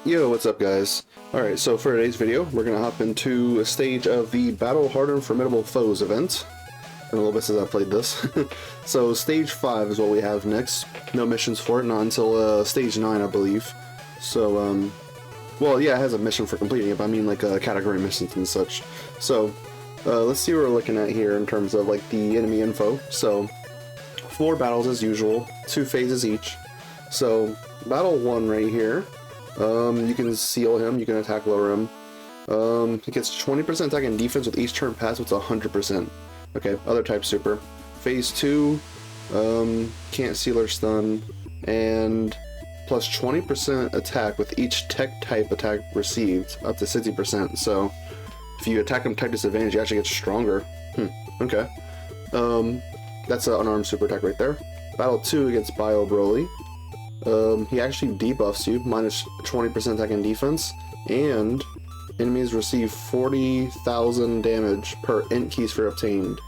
Yo, what's up guys? Alright, so for today's video, we're gonna hop into a stage of the Battle-Hardened Formidable Foes event. Been a little bit since I played this. So stage 5 is what we have next. No missions for it, not until stage 9 I believe. So, well yeah, it has a mission for completing it, but I mean like category missions and such. So, let's see what we're looking at here in terms of like the enemy info. So, 4 battles as usual, 2 phases each. So, battle 1 right here. You can seal him, you can attack lower him. He gets 20% attack and defense with each turn pass, with 100%. Okay, other type super. Phase 2, can't seal or stun, and plus 20% attack with each tech type attack received, up to 60%. So, if you attack him type disadvantage, you actually get stronger. Okay. That's an unarmed super attack right there. Battle 2 against Bio Broly. He actually debuffs you, minus 20% attack and defense, and enemies receive 40,000 damage per int key sphere obtained.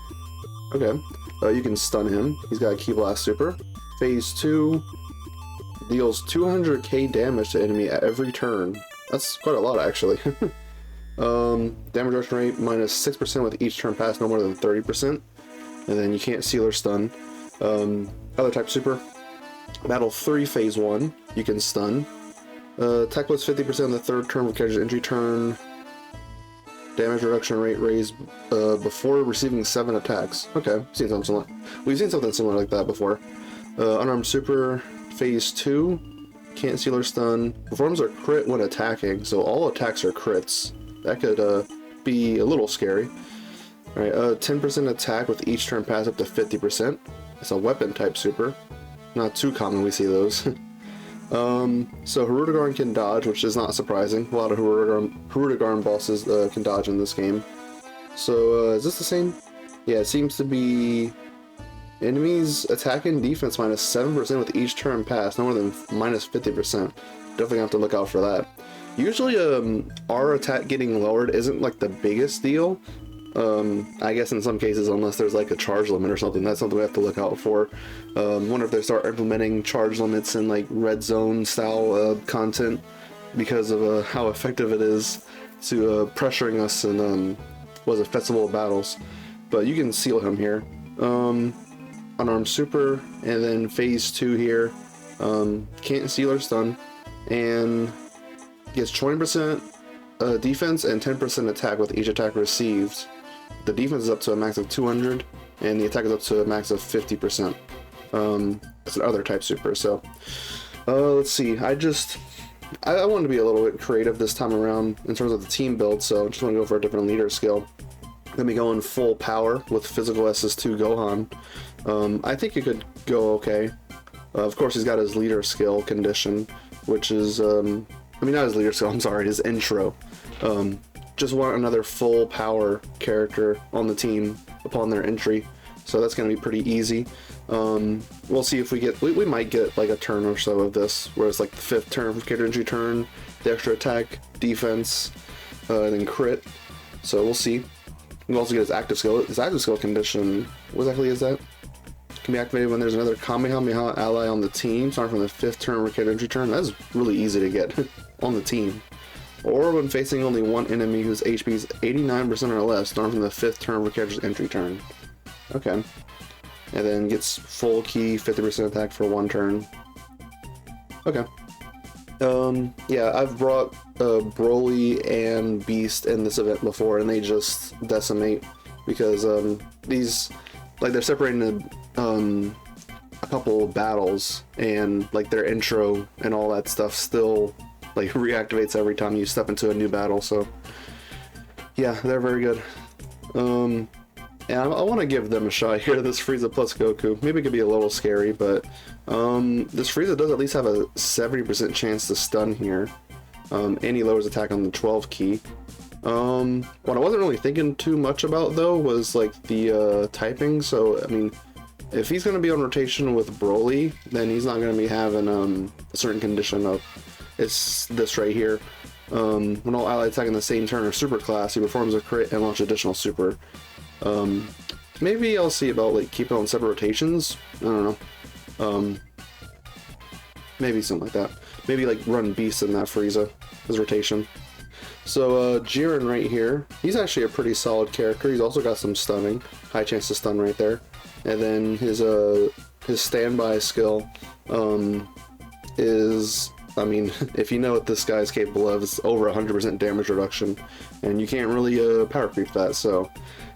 Okay, you can stun him. He's got a Key Blast super. Phase 2 deals 200k damage to enemy at every turn. That's quite a lot actually. Damage reduction rate minus 6% with each turn pass, no more than 30%. And then you can't seal or stun. Other type super. Battle 3 phase 1, you can stun. Attack plus 50% on the third turn of character's entry turn. Damage reduction rate raised before receiving 7 attacks. Okay, we've seen something similar like that before. Unarmed super, phase 2, can't seal or stun. Performs a crit when attacking, so all attacks are crits. That could be a little scary. Alright, 10% attack with each turn pass up to 50%. It's a weapon type super. Not too common we see those. So Hirudegarn can dodge, which is not surprising. A lot of Hirudegarn bosses can dodge in this game. So is this the same? Yeah, it seems to be enemies attack and defense minus 7% with each turn pass, no more than minus 50%. Definitely have to look out for that. Usually our attack getting lowered isn't like the biggest deal. I guess in some cases, unless there's like a charge limit or something, that's something we have to look out for. Wonder if they start implementing charge limits in like red zone style content because of how effective it is to pressuring us in festival of battles. But you can seal him here. Unarmed super, and then phase 2 here. Can't seal or stun, and gets 20% defense and 10% attack with each attack received. The defense is up to a max of 200, and the attack is up to a max of 50%. It's an other type super, so let's see. I wanted to be a little bit creative this time around in terms of the team build, so I just want to go for a different leader skill. Let me go in full power with physical SS2 Gohan. I think it could go okay. Of course, he's got his leader skill condition, which is, I mean, not his leader skill, I'm sorry, his intro. Just want another full power character on the team upon their entry, so that's going to be pretty easy. We'll see if we might get like a turn or so of this, where it's like the 5th turn for character entry turn, the extra attack, defense, and then crit. So we'll see. We'll also get his active skill. His active skill condition, what exactly is that? Can be activated when there's another Kamehameha ally on the team, starting from the 5th turn or character entry turn. That's really easy to get on the team. Or when facing only one enemy whose HP is 89% or less, starting from the 5th turn of a character's entry turn. Okay. And then gets full key, 50% attack for 1 turn. Okay. Yeah, I've brought Broly and Beast in this event before, and they just decimate, because these, like, they're separating a couple battles, and like their intro and all that stuff still like reactivates every time you step into a new battle. So yeah, they're very good. And I want to give them a shot here. This Frieza plus Goku, maybe it could be a little scary, but this Frieza does at least have a 70% chance to stun here, and he lowers attack on the 12 key. What I wasn't really thinking too much about though was like the typing. So I mean, if he's going to be on rotation with Broly, then he's not going to be having a certain condition of, it's this right here. When all allies attack in the same turn or super class, he performs a crit and launch additional super. Maybe I'll see about like keeping on separate rotations. I don't know. Maybe something like that. maybe like run Beast in that Frieza as rotation. So Jiren right here, he's actually a pretty solid character. He's also got some stunning, high chance to stun right there. And then his standby skill is, I mean, if you know what this guy's capable of, it's over 100% damage reduction, and you can't really power creep that, so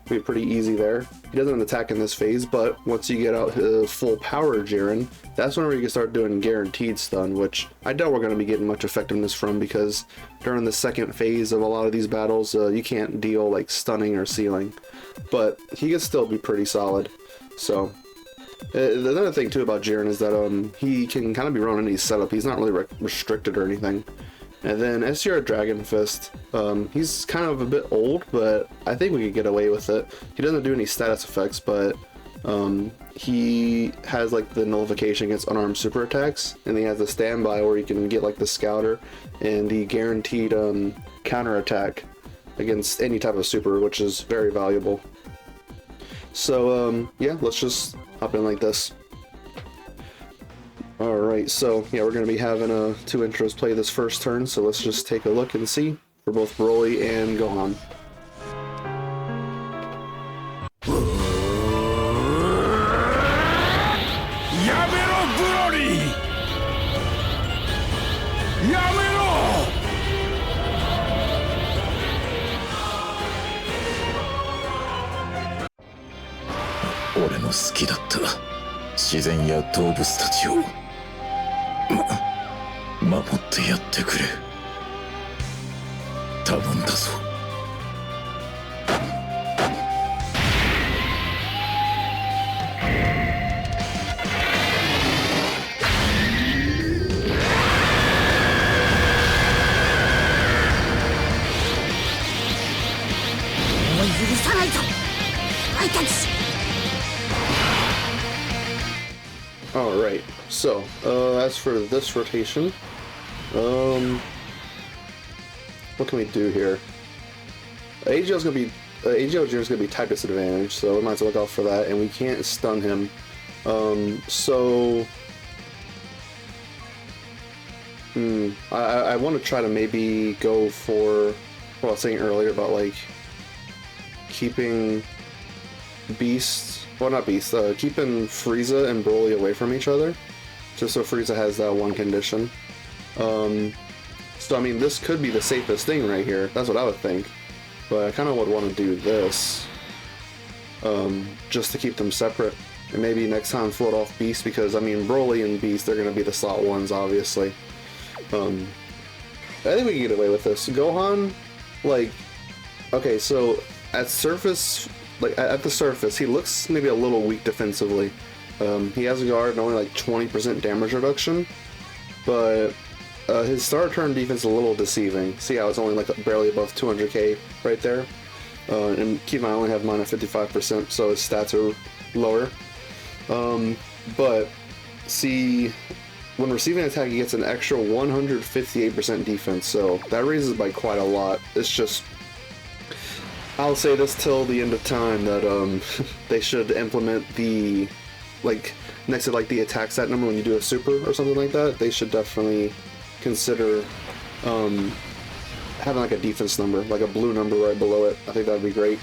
it'll be pretty easy there. He doesn't attack in this phase, but once you get out full power Jiren, that's whenever you can start doing guaranteed stun, which I doubt we're going to be getting much effectiveness from, because during the second phase of a lot of these battles, you can't deal like stunning or sealing, but he can still be pretty solid. So another thing too about Jiren is that he can kind of be run any setup. He's not really restricted or anything. And then STR Dragon Fist, he's kind of a bit old, but I think we could get away with it. He doesn't do any status effects, but he has like the nullification against unarmed super attacks, and he has a standby where you can get like the Scouter and the guaranteed counter attack against any type of super, which is very valuable. So yeah, let's just hop in like this. Alright, so yeah, we're going to be having two intros play this first turn, so let's just take a look and see for both Broly and Gohan. Yamero Broly! Yamero! 俺の好きだった自然や動物たちを守ってやってくれ頼んだぞもう許さないぞお前たち Alright, so, as for this rotation, what can we do here? AGL's gonna be, AGL Jr.'s gonna be type disadvantage, so we might as well look out for that, and we can't stun him. I want to try to maybe go for what I was saying earlier about, like, keeping Beast, well not Beast, keeping Frieza and Broly away from each other, just so Frieza has that one condition. So I mean, this could be the safest thing right here, that's what I would think, but I kind of would want to do this, just to keep them separate, and maybe next time float off Beast, because I mean, Broly and Beast, they're going to be the slot ones, obviously. I think we can get away with this. Gohan, like, okay, so at surface, like at the surface, he looks maybe a little weak defensively. He has a guard and only like 20% damage reduction, but his start turn defense is a little deceiving. See how it's only like barely above 200k right there? And keep in mind, I only have mine at 55%, so his stats are lower. But see, when receiving an attack, he gets an extra 158% defense, so that raises by quite a lot. It's just, I'll say this till the end of time, that they should implement the, like, next to like the attack stat number when you do a super or something like that, they should definitely consider having like a defense number, like a blue number right below it. I think that'd be great,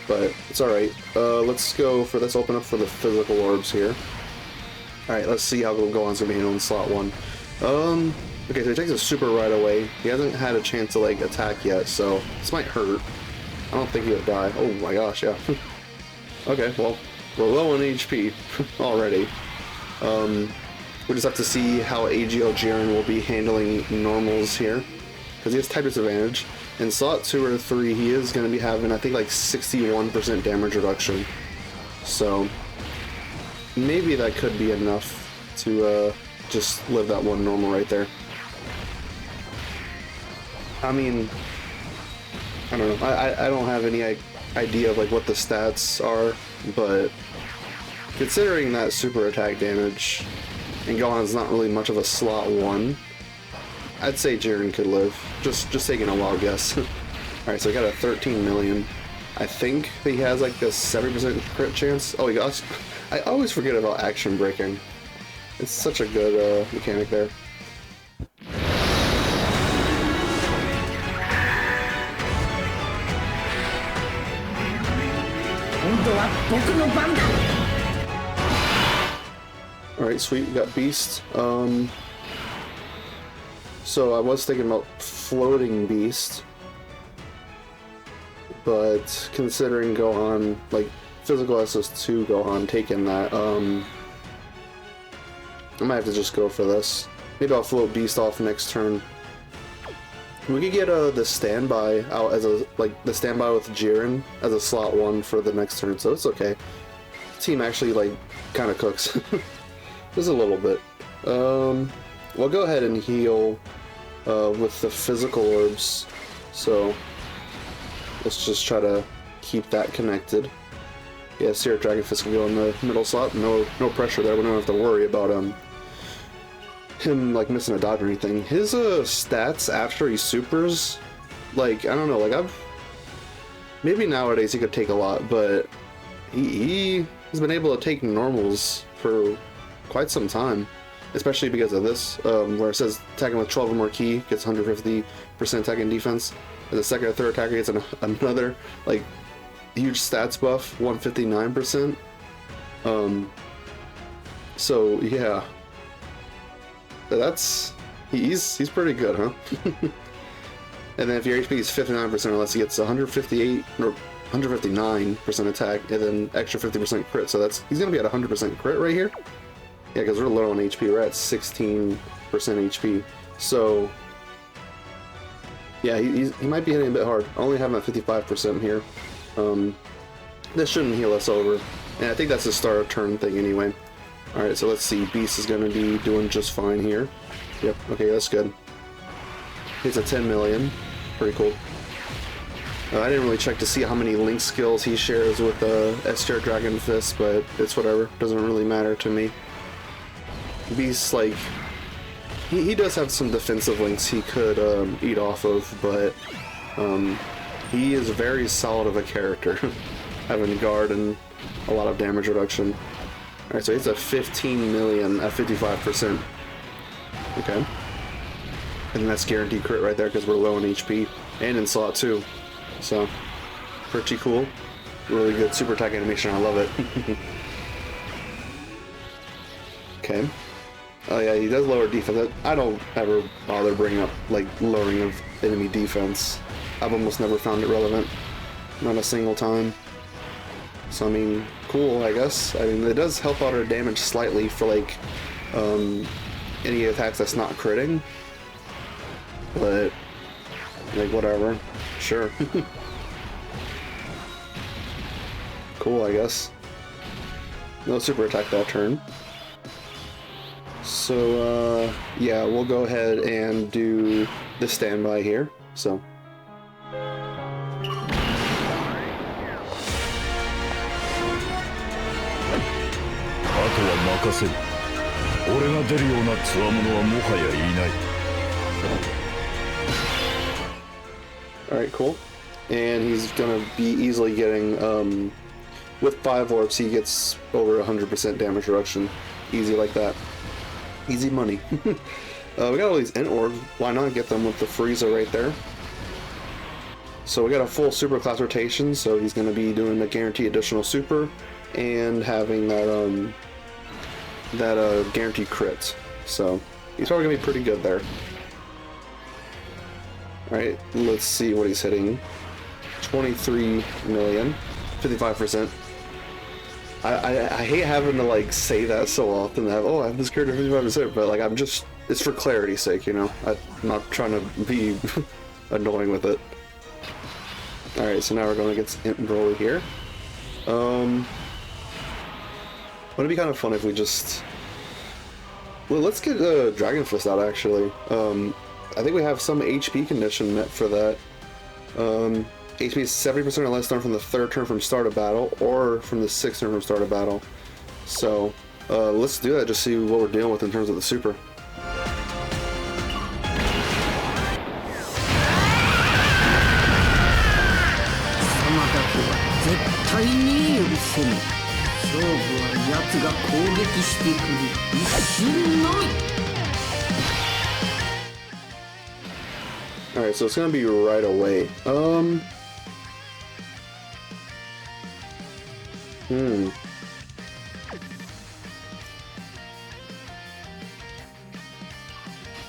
but it's alright. Let's open up for the physical orbs here. Alright, let's see how Gohan's gonna be handling slot 1. Okay, so he takes a super right away. He hasn't had a chance to like attack yet, so this might hurt. I don't think he'll die. Oh my gosh, yeah. Okay, well, we're low on HP already. We just have to see how AGL Jiren will be handling normals here, because he has type disadvantage. In slot 2 or 3, he is going to be having, I think, like 61% damage reduction. So maybe that could be enough to just live that one normal right there. I mean, I don't know. I don't have any idea of like what the stats are, but considering that super attack damage and Gohan's not really much of a slot 1, I'd say Jiren could live. Just taking a wild guess. Alright, so he got a 13 million. I think that he has like a 70% crit chance. Oh, he got. I always forget about action breaking. It's such a good mechanic there. 僕の番だ。 Alright, sweet, we got Beast. So I was thinking about floating Beast, but considering Gohan, like physical SS2 Gohan taking that, I might have to just go for this. Maybe I'll float Beast off next turn. We could get the standby out as a, like, the standby with Jiren as a slot 1 for the next turn, so it's okay. The team actually, like, kind of cooks. Just a little bit. We'll go ahead and heal with the physical orbs, so let's just try to keep that connected. Yeah, Sierra Dragon Fist can go in the middle slot. No pressure there. We don't have to worry about him like missing a dodge or anything. His stats after he supers, like, I don't know, like maybe nowadays he could take a lot, but he has been able to take normals for quite some time, especially because of this, where it says attacking with 12 or more ki gets 150% attack and defense. As a second or third attacker gets another like huge stats buff, 159%. So yeah, that's he's pretty good, huh? And then if your HP is 59% or less, he gets 158 or 159% attack, and then extra 50% crit. So he's gonna be at 100% crit right here. Yeah, because we're low on HP. We're at 16% HP. So yeah, he might be hitting a bit hard. I only have him at 55% here. This shouldn't heal us over, and I think that's a start of turn thing anyway. Alright, so let's see. Beast is going to be doing just fine here. Yep, okay, that's good. He's at 10 million. Pretty cool. I didn't really check to see how many link skills he shares with S-Tier Dragon Fist, but it's whatever. Doesn't really matter to me. Beast, like, he does have some defensive links he could eat off of, but he is very solid of a character, having guard and a lot of damage reduction. Alright, so he's at 15 million at 55%. Okay. And that's guaranteed crit right there because we're low on HP and in slot too. So, pretty cool. Really good super attack animation, I love it. Okay. Oh yeah, he does lower defense. I don't ever bother bringing up, like, lowering of enemy defense. I've almost never found it relevant. Not a single time. So, I mean, cool, I guess. I mean, it does help out our damage slightly for, like, any attacks that's not critting. But, like, whatever. Sure. Cool, I guess. No super attack that turn. So, yeah, we'll go ahead and do the standby here, so. Alright, cool. And he's gonna be easily getting, with 5 orbs, he gets over 100% damage reduction. Easy like that. Easy money. We got all these int orbs. Why not get them with the Frieza right there? So we got a full super class rotation, so he's going to be doing a guaranteed additional super and having that guaranteed crit. So he's probably going to be pretty good there. Alright, let's see what he's hitting. 23 million, 55%. I hate having to, like, say that so often, that, oh, I have this character 55%, but, like, I'm just, it's for clarity's sake, you know? I'm not trying to be annoying with it. Alright, so now we're going against Int Broly here. Wouldn't it be kind of fun if we just, well, let's get Dragon Fist out, actually. I think we have some HP condition met for that. HP is 70% or less done from the 3rd turn from start of battle, or from the 6th turn from start of battle. So, let's do that, just see what we're dealing with in terms of the super. Alright, so it's gonna be right away. Hmm.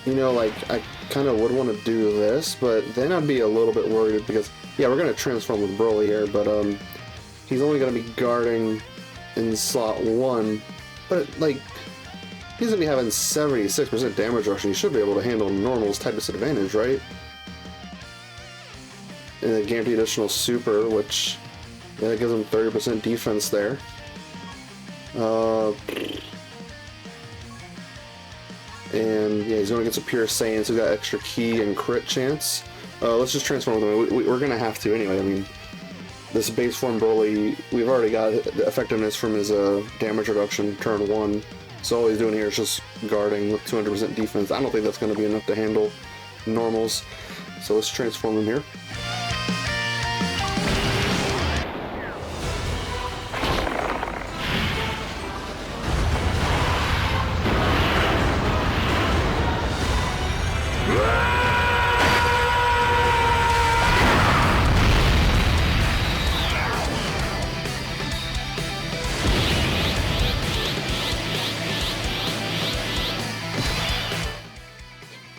You know, like, I kind of would want to do this, but then I'd be a little bit worried because, yeah, we're going to transform with Broly here, but, he's only going to be guarding in slot 1, but, like, he's going to be having 76% damage rush, and he should be able to handle Normal's type disadvantage, right? And a guaranteed additional super, which, yeah, that gives him 30% defense there. And yeah, he's going against a pure Saiyan, so he's got extra ki and crit chance. Let's just transform with him. We're going to have to anyway. I mean, this base form Broly, we've already got the effectiveness from his damage reduction turn 1. So all he's doing here is just guarding with 200% defense. I don't think that's going to be enough to handle normals. So let's transform him here.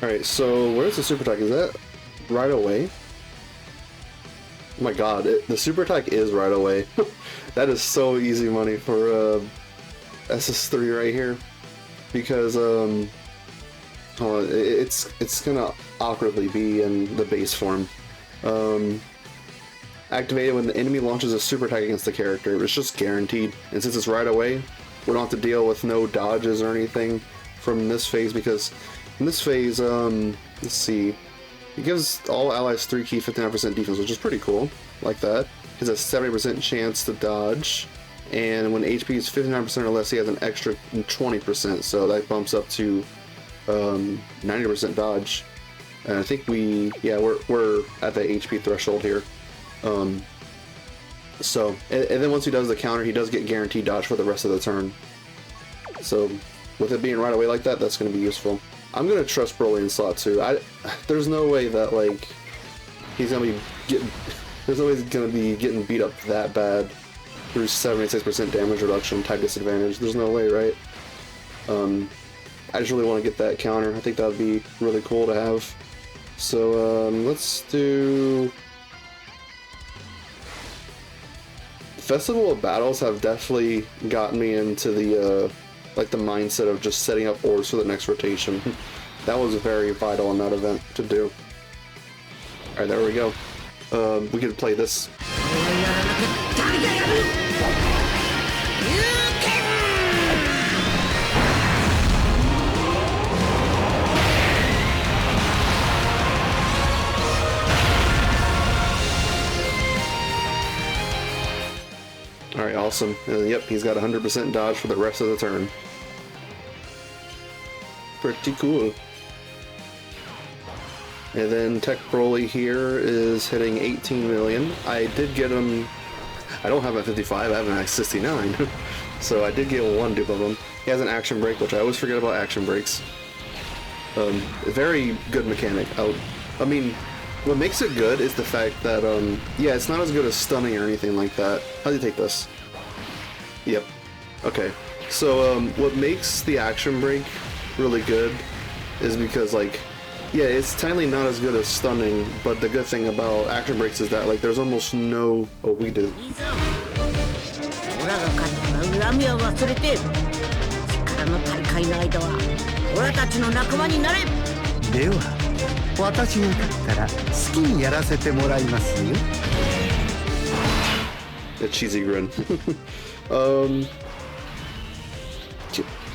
Alright, so where's the super attack? Is that right away? Oh my god, the super attack is right away. That is so easy money for SS3 right here. Because it's gonna awkwardly be in the base form. Activated when the enemy launches a super attack against the character. It's just guaranteed. And since it's right away, we don't have to deal with no dodges or anything from this phase, because in this phase, let's see, it gives all allies 3 ki 59% defense, which is pretty cool, like that. He has a 70% chance to dodge, and when HP is 59% or less, he has an extra 20%, so that bumps up to 90% dodge. And I think we're at the HP threshold here. So, and then once he does the counter, he does get guaranteed dodge for the rest of the turn. So, with it being right away like that, that's going to be useful. I'm going to trust Broly in slot 2. There's no way that, like, he's going to be getting... There's no way he's going to be getting beat up that bad through 76% damage reduction, type disadvantage. There's no way, right? I just really want to get that counter. I think that would be really cool to have. So, let's do... Festival of Battles have definitely gotten me into the, like the mindset of just setting up orbs for the next rotation. That was very vital in that event to do. Alright, there we go. We could play this. Alright, awesome. Yep, he's got 100% dodge for the rest of the turn. Pretty cool. And then Tech Broly here is hitting 18 million. I did get him... I don't have a 55, I have an X69. So I did get one dupe of him. He has an action break, which I always forget about action breaks. Very good mechanic. I mean, what makes it good is the fact that, yeah, it's not as good as stunning or anything like that. How do you take this? Yep. Okay. So, what makes the action break really good is because, like, yeah, it's technically not as good as stunning, but the good thing about action breaks is that, like, there's almost no... Oh, we do. A cheesy grin.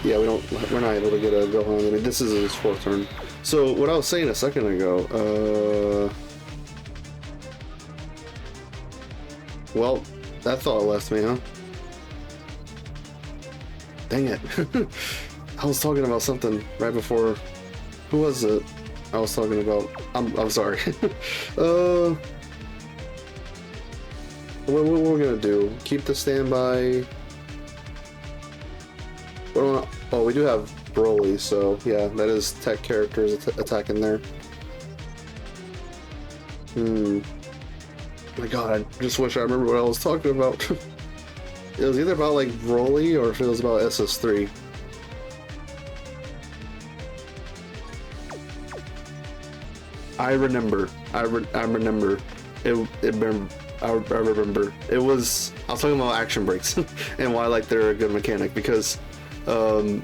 Yeah, we're not able to get a Gohan. I mean, this is his 4th turn. So, what I was saying a second ago, well, that thought left me, huh? Dang it. I was talking about something right before. Who was it I was talking about? I'm sorry. What we're gonna do? Keep the standby. Oh, we do have Broly, so yeah, that is tech characters attacking there. My god, I just wish I remember what I was talking about. It was either about like Broly or if it was about SS3. I remember. I remember. I remember. It was. I was talking about action breaks and why like they're a good mechanic because, in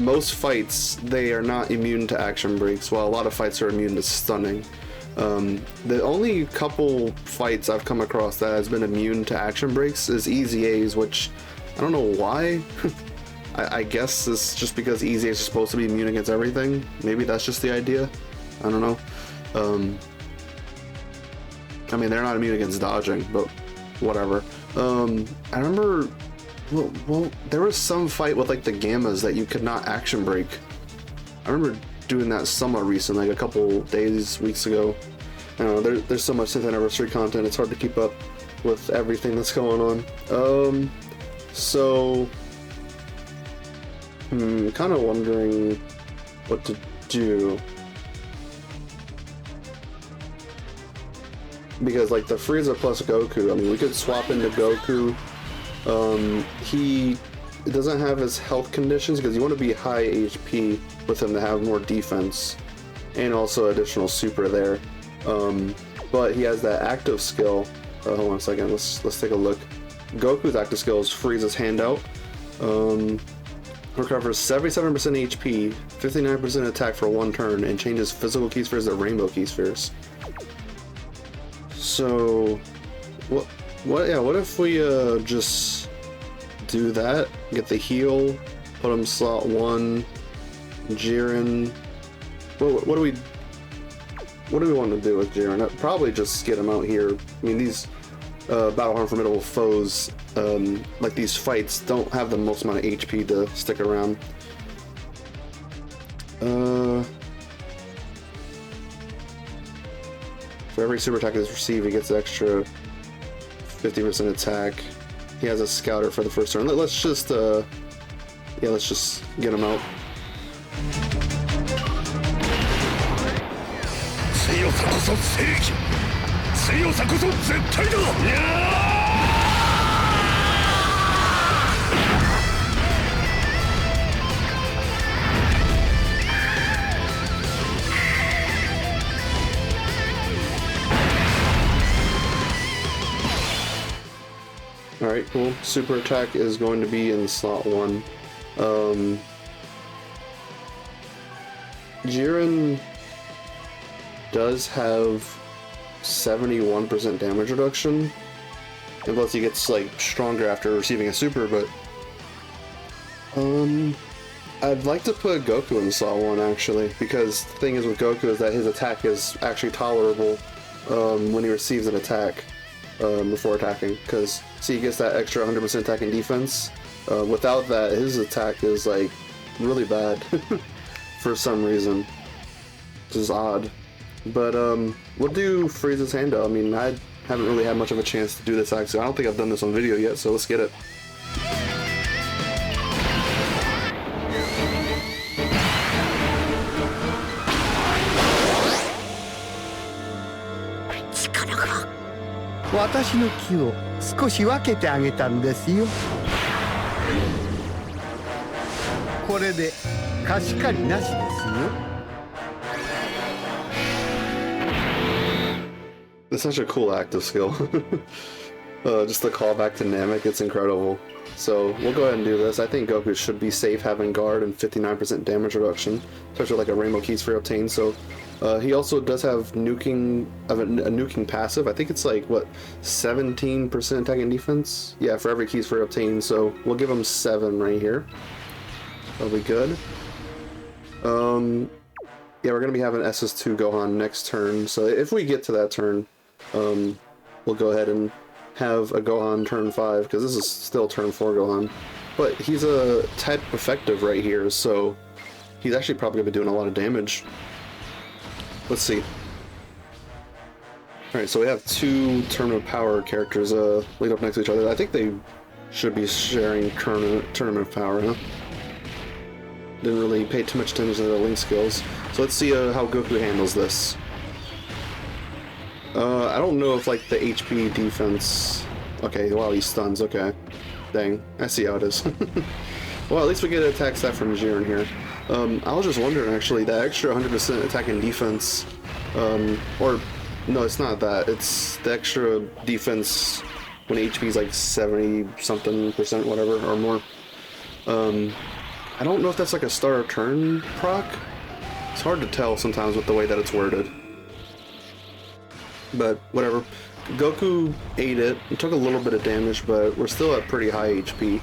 most fights they are not immune to action breaks, while a lot of fights are immune to stunning. The only couple fights I've come across that has been immune to action breaks is Easy A's, which I don't know why. I guess it's just because Easy A's is supposed to be immune against everything. Maybe that's just the idea. I don't know. I mean, they're not immune against dodging, but whatever. I remember, well, there was some fight with like the Gammas that you could not action break. I remember doing that somewhat recent, like a couple days, weeks ago. I don't know, there's so much 10th anniversary content, it's hard to keep up with everything that's going on. So, kind of wondering what to do. Because like the Frieza plus Goku, I mean, we could swap into Goku. He doesn't have his health conditions because you want to be high HP with him to have more defense and also additional super there. But he has that active skill. Hold on a second, let's take a look. Goku's active skill is Frieza's handout. Recovers 77% HP, 59% attack for 1 turn, and changes physical key spheres to rainbow key spheres. So, what if we just do that? Get the heal, put him slot 1, Jiren. What do we want to do with Jiren? Probably just get him out here. I mean, these BATTLE-HARDENED FORMIDABLE foes, like these fights, don't have the most amount of HP to stick around. For every super attack is received, he gets an extra 50% attack. He has a scouter for the first turn. Let's just get him out. Alright, cool. Super attack is going to be in slot 1. Jiren does have 71% damage reduction, unless he gets like stronger after receiving a super, but I'd like to put Goku in slot 1 actually, because the thing is with Goku is that his attack is actually tolerable when he receives an attack before attacking, because see, he gets that extra 100% attack and defense. Without that, his attack is like really bad for some reason, which is odd. But we'll do Frieza's handout. I mean, I haven't really had much of a chance to do this actually. I don't think I've done this on video yet, so let's get it. It's such a cool active skill. Just the callback to Namek, it's incredible. So we'll go ahead and do this. I think Goku should be safe having guard and 59% damage reduction, especially like a rainbow key sphere obtained. So he also does have nuking, a nuking passive. I think it's like what, 17% attack and defense? Yeah, for every key sphere obtained. So we'll give him 7 right here. That'll be good. Yeah, we're gonna be having SS2 Gohan next turn. So if we get to that turn, we'll go ahead and have a Gohan turn 5, because this is still turn 4 Gohan. But he's a type effective right here, so he's actually probably gonna be doing a lot of damage. Let's see. Alright, so we have 2 Tournament Power characters laid up next to each other. I think they should be sharing Tournament Power, huh? Didn't really pay too much attention to the link skills. So let's see how Goku handles this. I don't know if like the HP defense Okay, wow, he stuns, okay. Dang, I see how it is. Well, at least we get an attack stat from Jiren here. I was just wondering, actually, that extra 100% attack and defense, or, no, it's not that, it's the extra defense when HP is like 70-something%, whatever, or more. I don't know if that's like a start or turn proc. It's hard to tell sometimes with the way that it's worded. But, whatever. Goku ate it. It took a little bit of damage, but we're still at pretty high HP.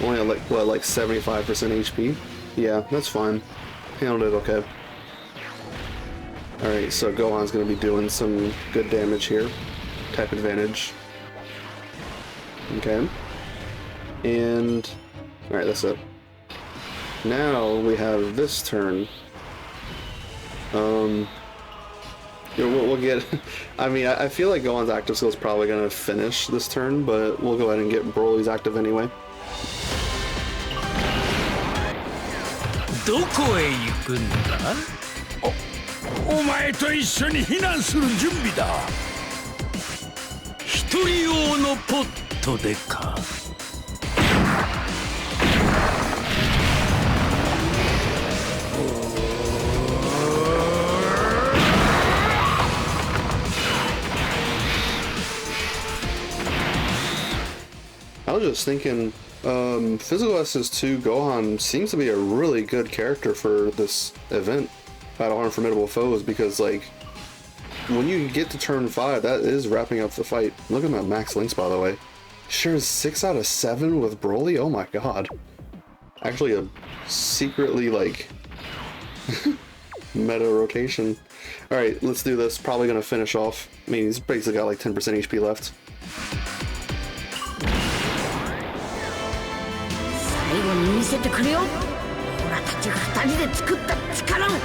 Only at like, what, like 75% HP? Yeah, that's fine. Handled it okay. Alright, so Gohan's gonna be doing some good damage here. Type advantage. Okay. And... alright, that's it. Now we have this turn. We'll get... I mean, I feel like Gohan's active skill is probably going to finish this turn, but we'll go ahead and get Broly's active anyway. どこへ行くんだ? お前と一緒に避難する準備だ。一人用のポットでか。I was just thinking, Physical SS2 Gohan seems to be a really good character for this event, BATTLE-HARDENED FORMIDABLE FOES, because, like, when you get to turn 5, that is wrapping up the fight. Look at my max links, by the way. Shares 6 out of 7 with Broly? Oh my god. Actually, a secretly, like, meta rotation. Alright, let's do this. Probably gonna finish off. I mean, he's basically got like 10% HP left. 最後に見せてくれよ。オラたち2人で作った力を。はい。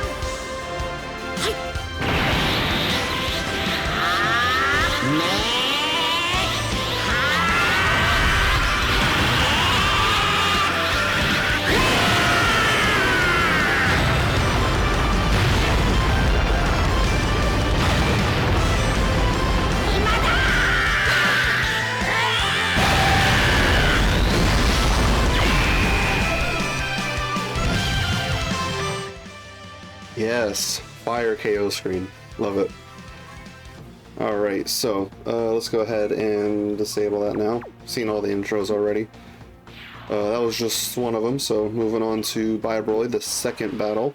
Yes, fire KO screen. Love it. Alright, so let's go ahead and disable that now. Seen all the intros already. That was just one of them, so moving on to Bye Broly, the second battle.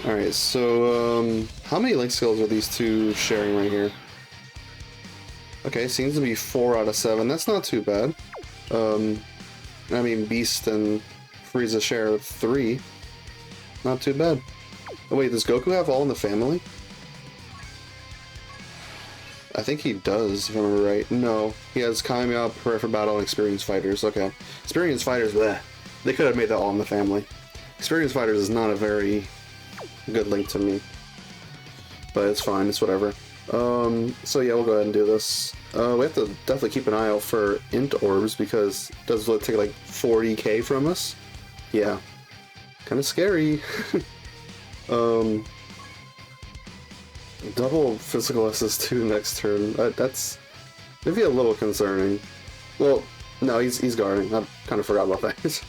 Alright, so how many link skills are these two sharing right here? Okay, seems to be 4 out of 7. That's not too bad. I mean, Beast and Frieza share 3. Not too bad. Oh wait, does Goku have all in the family? I think he does, if I remember right. No, he has Kamehameha, Prepare for Battle, and Experienced Fighters. Okay. Experienced Fighters, bleh. They could have made that all in the family. Experienced Fighters is not a very good link to me. But it's fine, it's whatever. So yeah, we'll go ahead and do this. We have to definitely keep an eye out for int orbs, because it does take like 40k from us. Yeah. Kind of scary. Double physical SS2 next turn. That's maybe a little concerning. Well, no, he's guarding. I kind of forgot about that.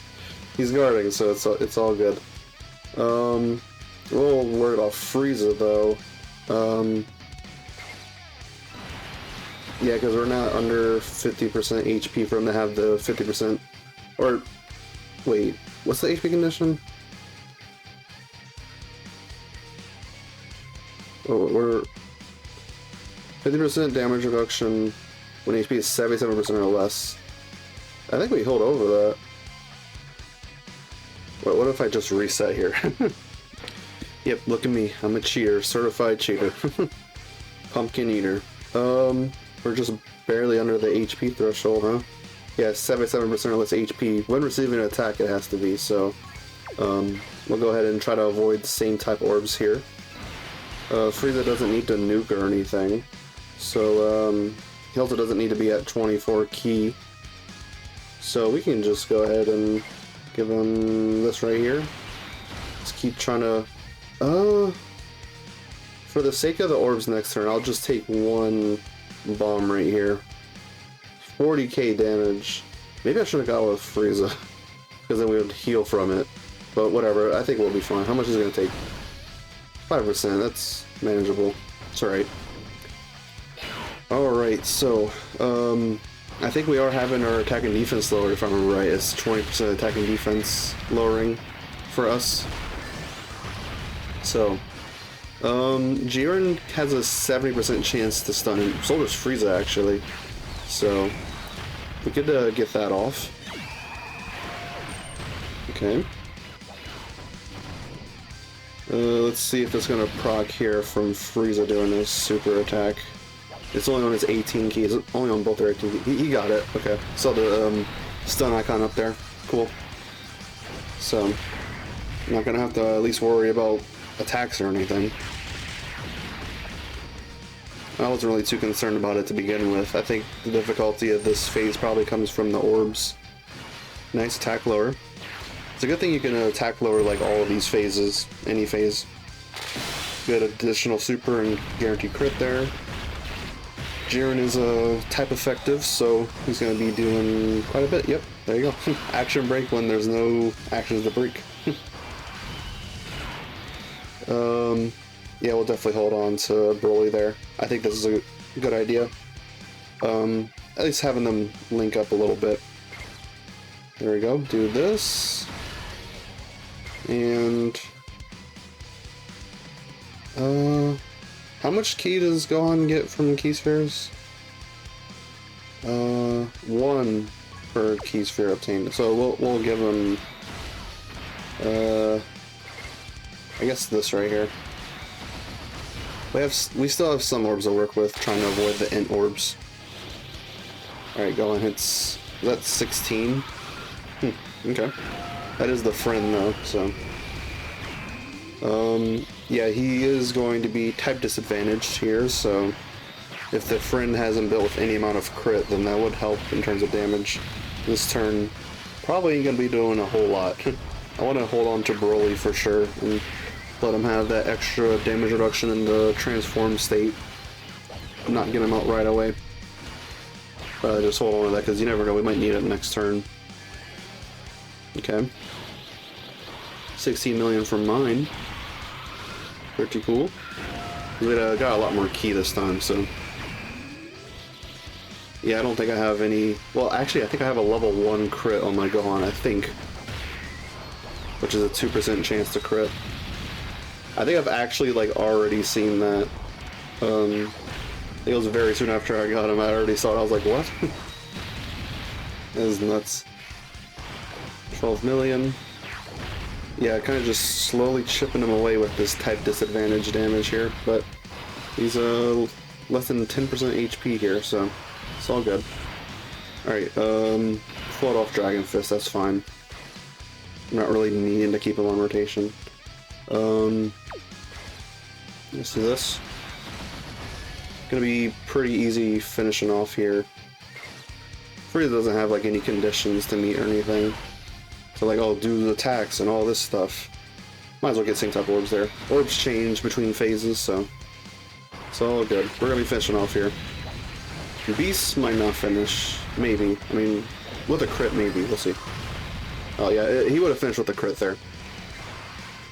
He's guarding, so it's all good. We're a little worried about Frieza though. Yeah, because we're not under 50% HP for him to have the 50%. Or wait, what's the HP condition? Oh, we're 50% damage reduction when HP is 77% or less. I think we hold over that. Wait, what if I just reset here? Yep, look at me. I'm a cheater, certified cheater. Pumpkin eater. We're just barely under the HP threshold, huh? Yeah, 77% or less HP. When receiving an attack, it has to be, so we'll go ahead and try to avoid the same type orbs here. Frieza doesn't need to nuke or anything, so he also doesn't need to be at 24 ki. So we can just go ahead and give him this right here. Let's keep trying to... for the sake of the orbs next turn, I'll just take one bomb right here. 40k damage. Maybe I should have got with Frieza, because then we would heal from it. But whatever, I think we'll be fine. How much is it going to take? 5%, that's manageable. It's alright. Alright, so, I think we are having our attack and defense lowered, if I remember right. It's 20% attack and defense lowering for us. So, Jiren has a 70% chance to stun him. So does Frieza, actually. So, we could get that off. Okay. Let's see if it's gonna proc here from Frieza doing his super attack. It's only on his 18 key. It's only on both their 18 key. He got it. Okay. Saw the stun icon up there. Cool. So, I'm not gonna have to at least worry about attacks or anything. I wasn't really too concerned about it to begin with. I think the difficulty of this phase probably comes from the orbs. Nice attack lower. It's a good thing you can attack lower like all of these phases, any phase. Good additional super and guaranteed crit there. Jiren is type effective, so he's going to be doing quite a bit. Yep, there you go. Action break when there's no actions to break. Yeah, we'll definitely hold on to Broly there. I think this is a good idea. At least having them link up a little bit. There we go. Do this. And how much key does Gohan get from key spheres? 1 per key sphere obtained. So we'll give him I guess this right here. We still have some orbs to work with, trying to avoid the int orbs. Alright, Gohan hits. That's 16. Okay. That is the friend though, so. Yeah, he is going to be type disadvantaged here, so if the friend hasn't built with any amount of crit, then that would help in terms of damage. This turn probably ain't gonna be doing a whole lot. I want to hold on to Broly for sure and let him have that extra damage reduction in the transform state. Not get him out right away. Just hold on to that because you never know, we might need it next turn. Okay. 16 million from mine. Pretty cool. We got a lot more key this time, so. Yeah, I don't think I have any. Well, actually, I think I have a level 1 crit on my Gohan, I think. Which is a 2% chance to crit. I think I've actually, like, already seen that. I think it was very soon after I got him. I already saw it. I was like, what? That is nuts. 12 million. Yeah, kind of just slowly chipping him away with this type disadvantage damage here, but he's less than 10% HP here, so it's all good. Alright, float off Dragon Fist, that's fine. I'm not really needing to keep him on rotation. Let's do this. Gonna be pretty easy finishing off here. Frieza doesn't have like any conditions to meet or anything. So like, oh, do the attacks and all this stuff. Might as well get synced up orbs there. Orbs change between phases, so it's all good. We're gonna be finishing off here. Beast might not finish. Maybe. I mean, with a crit, maybe. We'll see. Oh yeah, he would have finished with a crit there.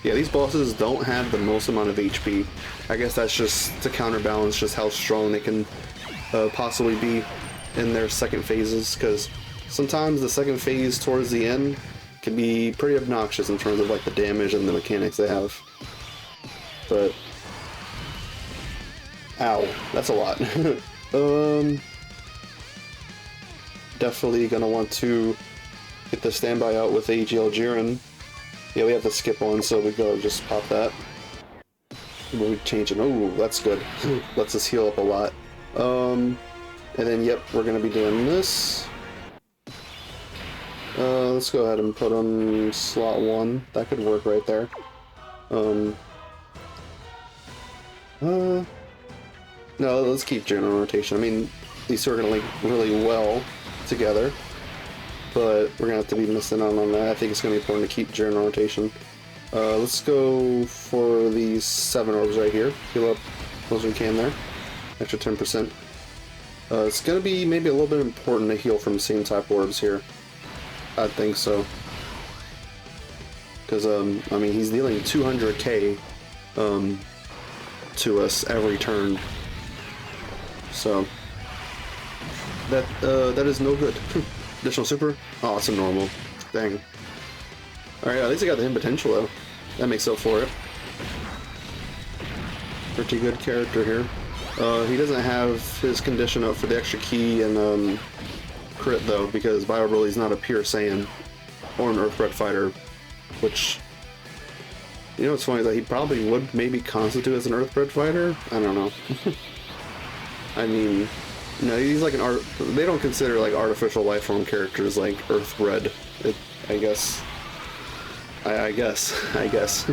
Yeah, these bosses don't have the most amount of HP. I guess that's just to counterbalance just how strong they can possibly be in their second phases, because sometimes the second phase towards the end can be pretty obnoxious in terms of like the damage and the mechanics they have. But ow, that's a lot. Definitely gonna want to get the standby out with AGL Jiren. Yeah, we have to skip one, so we go just pop that. We'll change it. Oh, that's good. Lets us heal up a lot. And then yep, we're gonna be doing this. Let's go ahead and put on slot 1. That could work right there. No, let's keep Jiren on rotation. I mean, these two are gonna link really well together, but we're gonna have to be missing out on that. I think it's gonna be important to keep Jiren on rotation. Let's go for these 7 orbs right here. Heal up as we can there. Extra 10%. It's gonna be maybe a little bit important to heal from same type orbs here. I think so. Because, I mean, he's dealing 200k to us every turn. So, that is no good. Additional super? Oh, it's a normal. Dang. Alright, at least I got the hidden potential, though. That makes up for it. Pretty good character here. He doesn't have his condition up for the extra key and crit, though, because Bio Broly's not a pure Saiyan or an Earthbred fighter, which, you know what's funny, that he probably would maybe constitute as an Earthbred fighter? I don't know. I mean, no, he's like an they don't consider like artificial life form characters like Earthbred, I guess. I guess.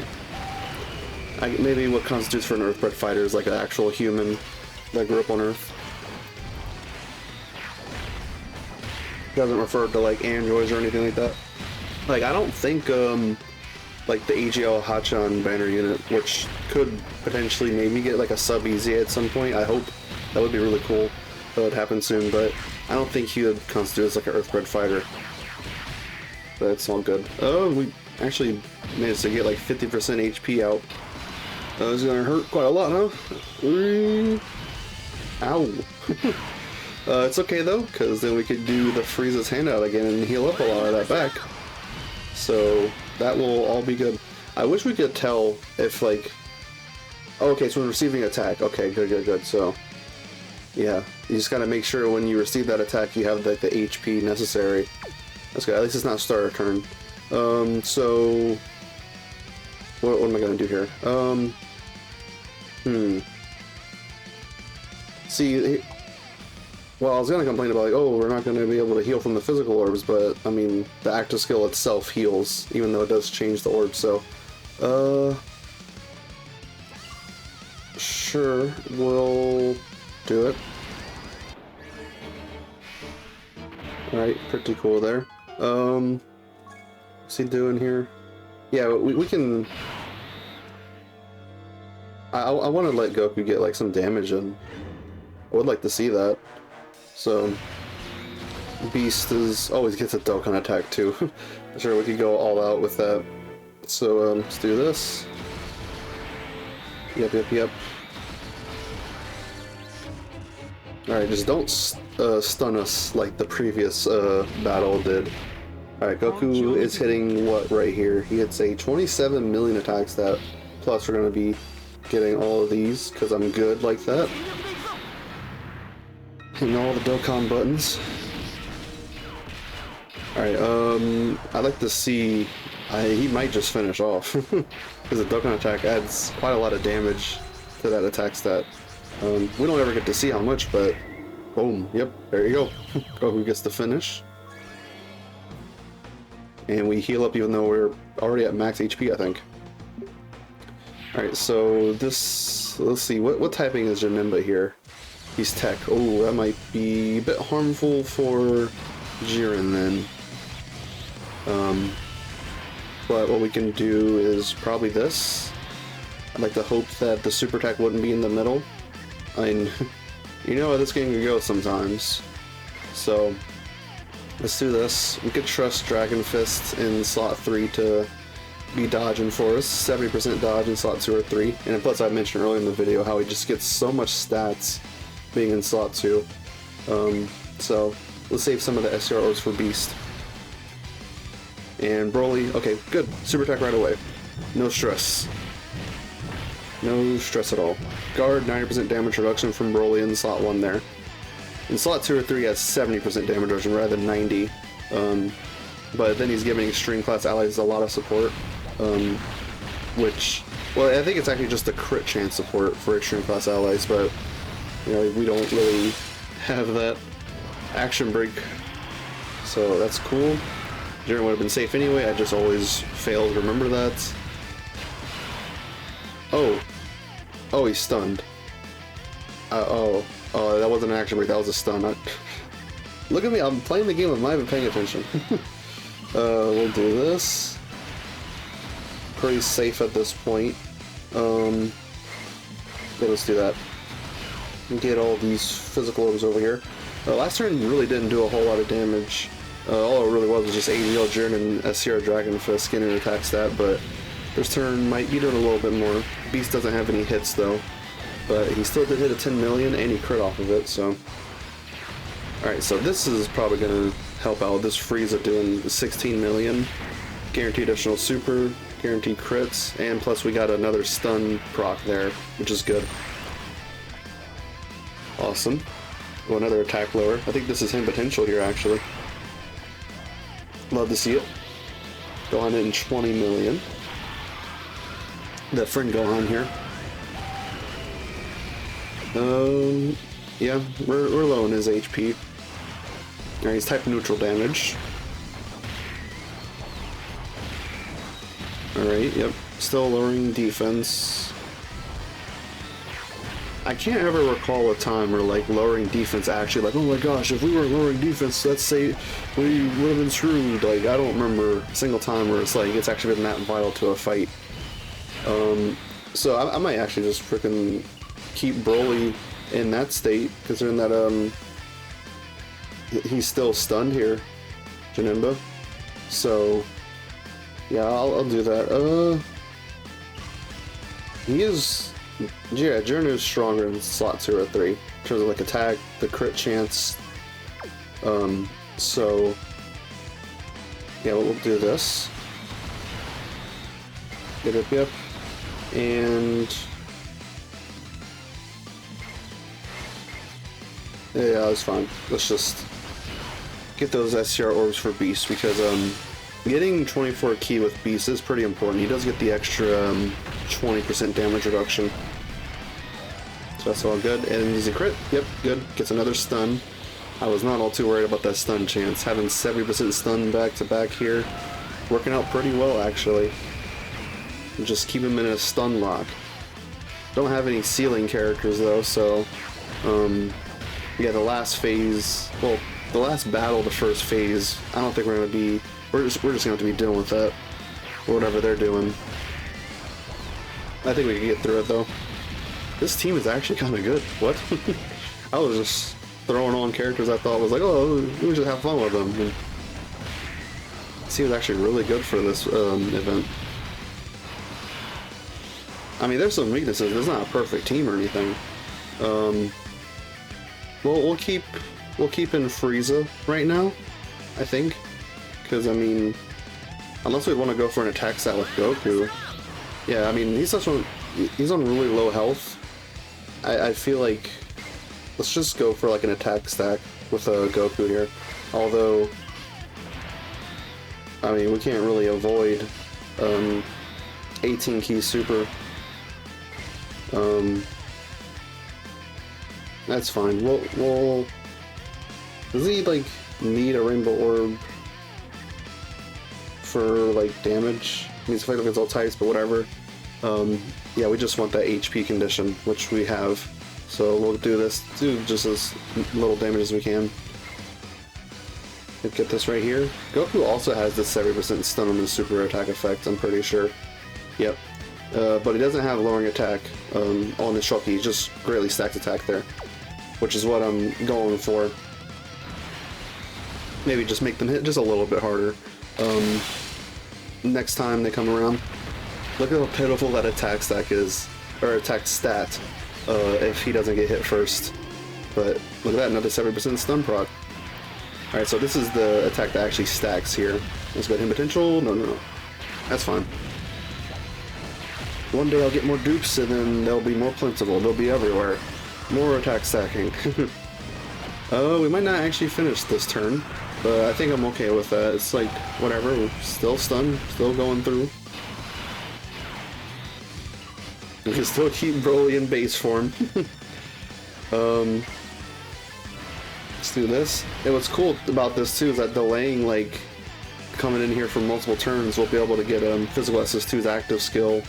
Maybe what constitutes for an Earthbred fighter is like an actual human that grew up on Earth. Doesn't refer to like androids or anything like that. Like, I don't think like the AGL Hachan banner unit, which could potentially maybe get like a sub easy at some point. I hope that would be really cool. That would happen soon, but I don't think he would constitute as like an Earthbred fighter. But it's all good. Oh, we actually managed to get like 50% HP out. That was gonna hurt quite a lot, huh? Ow. It's okay though, because then we could do the Frieza's handout again and heal up a lot of that back. So that will all be good. I wish we could tell if like... Oh, okay, so we're receiving attack. Okay, good. So, yeah, you just gotta make sure when you receive that attack you have like the HP necessary. That's good. At least it's not starter turn. So... What am I gonna do here? See, well, I was gonna complain about like, oh, we're not gonna be able to heal from the physical orbs, but I mean, the active skill itself heals, even though it does change the orb. So, sure, we'll do it. All right, pretty cool there. What's he doing here? Yeah, we can. I want to let Goku get like some damage in. I would like to see that. So, Beast always gets a Dokkan attack too. I'm sure we could go all out with that. So let's do this. Yep. Alright, just don't stun us like the previous battle did. Alright, Goku is hitting what right here? He hits a 27 million attack stat. Plus we're going to be getting all of these, because I'm good like that. Hitting all the Dokkan buttons. Alright, I'd like to see... he might just finish off. Because the Dokkan attack adds quite a lot of damage to that attack stat. We don't ever get to see how much, but... Boom, yep, there you go. Goku gets the finish. And we heal up even though we're already at max HP, I think. Alright, so this... Let's see, what typing is Janemba here? He's tech. Oh, that might be a bit harmful for Jiren then. But what we can do is probably this. I'd like to hope that the super attack wouldn't be in the middle. I mean, you know how this game can go sometimes. So, let's do this. We could trust Dragon Fist in slot 3 to be dodging for us. 70% dodge in slot 2 or 3. And plus I mentioned earlier in the video how he just gets so much stats being in slot 2. So, let's save some of the SCR orbs for Beast. And Broly, okay, good. Super attack right away. No stress. No stress at all. Guard, 90% damage reduction from Broly in slot 1 there. In slot 2 or 3 he has 70% damage reduction rather than 90. But then he's giving extreme class allies a lot of support. Which, well, I think it's actually just the crit chance support for extreme class allies, but you know, we don't really have that action break. So that's cool. Jiren would have been safe anyway, I just always fail to remember that. Oh, he's stunned. Oh, that wasn't an action break, that was a stun. Look at me, I'm playing the game, I'm not even paying attention. We'll do this. Pretty safe at this point. Yeah, let's do that. get all these physical orbs over here. Last turn really didn't do a whole lot of damage. All it really was just ADL Jern and SCR Dragon Fist getting an attack stat, but this turn might be doing a little bit more. Beast doesn't have any hits though, but he still did hit a 10 million and he crit off of it, so. Alright, so this is probably going to help out with this Frieza doing 16 million. Guaranteed additional super, guaranteed crits, and plus we got another stun proc there, which is good. Awesome. Oh, another attack lower. I think this is him potential here, actually. Love to see it. Gohan in 20 million. The friend Gohan here. Yeah, we're low in his HP. Alright, he's type neutral damage. Alright, yep. Still lowering defense. I can't ever recall a time where like lowering defense actually like, oh my gosh, if we were lowering defense, let's say we would have been screwed. Like, I don't remember a single time where it's like it's actually been that vital to a fight. So I might actually just freaking keep Broly in that state, considering that he's still stunned here, Janemba. So yeah, I'll do that. He is, yeah, Jern is stronger in slot 2 or 3 in terms of like attack, the crit chance. So yeah, we'll do this. Yep. And yeah, that's fine. Let's just get those SCR orbs for Beast, because getting 24 key with Beast is pretty important. He does get the extra 20% damage reduction. So that's all good. And is a crit? Yep, good. Gets another stun. I was not all too worried about that stun chance. Having 70% stun back to back here, working out pretty well actually. Just keep him in a stun lock. Don't have any ceiling characters though, so yeah, the last phase, well, the last battle, the first phase, I don't think we're gonna be, we're just gonna have to be dealing with that, or whatever they're doing. I think we can get through it though. This team is actually kind of good. What? I was just throwing on characters I thought was like, oh, we just have fun with them. And this team is actually really good for this event. I mean, there's some weaknesses. It's not a perfect team or anything. Well, we'll keep in Frieza right now, I think, because I mean, unless we want to go for an attack stat with Goku, yeah, I mean he's on really low health. I feel like let's just go for like an attack stack with Goku here. Although, I mean, we can't really avoid 18 key super. That's fine. We'll does he like need a rainbow orb for like damage? He needs to fight against all types, but whatever. Yeah, we just want that HP condition, which we have. So we'll do this, do just as little damage as we can. Get this right here. Goku also has this 70% stun on his super attack effect, I'm pretty sure. Yep. But he doesn't have lowering attack on his Shoki, he's just greatly stacked attack there, which is what I'm going for. Maybe just make them hit just a little bit harder next time they come around. Look at how pitiful that attack stack is, or attack stat, if he doesn't get hit first. But look at that, another 70% stun proc. Alright, so this is the attack that actually stacks here. Let's go hit potential. No. That's fine. One day I'll get more dupes and then they'll be more plentiful. They'll be everywhere. More attack stacking. We might not actually finish this turn, but I think I'm okay with that. It's like, whatever, we're still stunned, still going through. We can still keep Broly in base form. Let's do this. And what's cool about this too is that delaying, like, coming in here for multiple turns, we'll be able to get Physical SS2's active skill,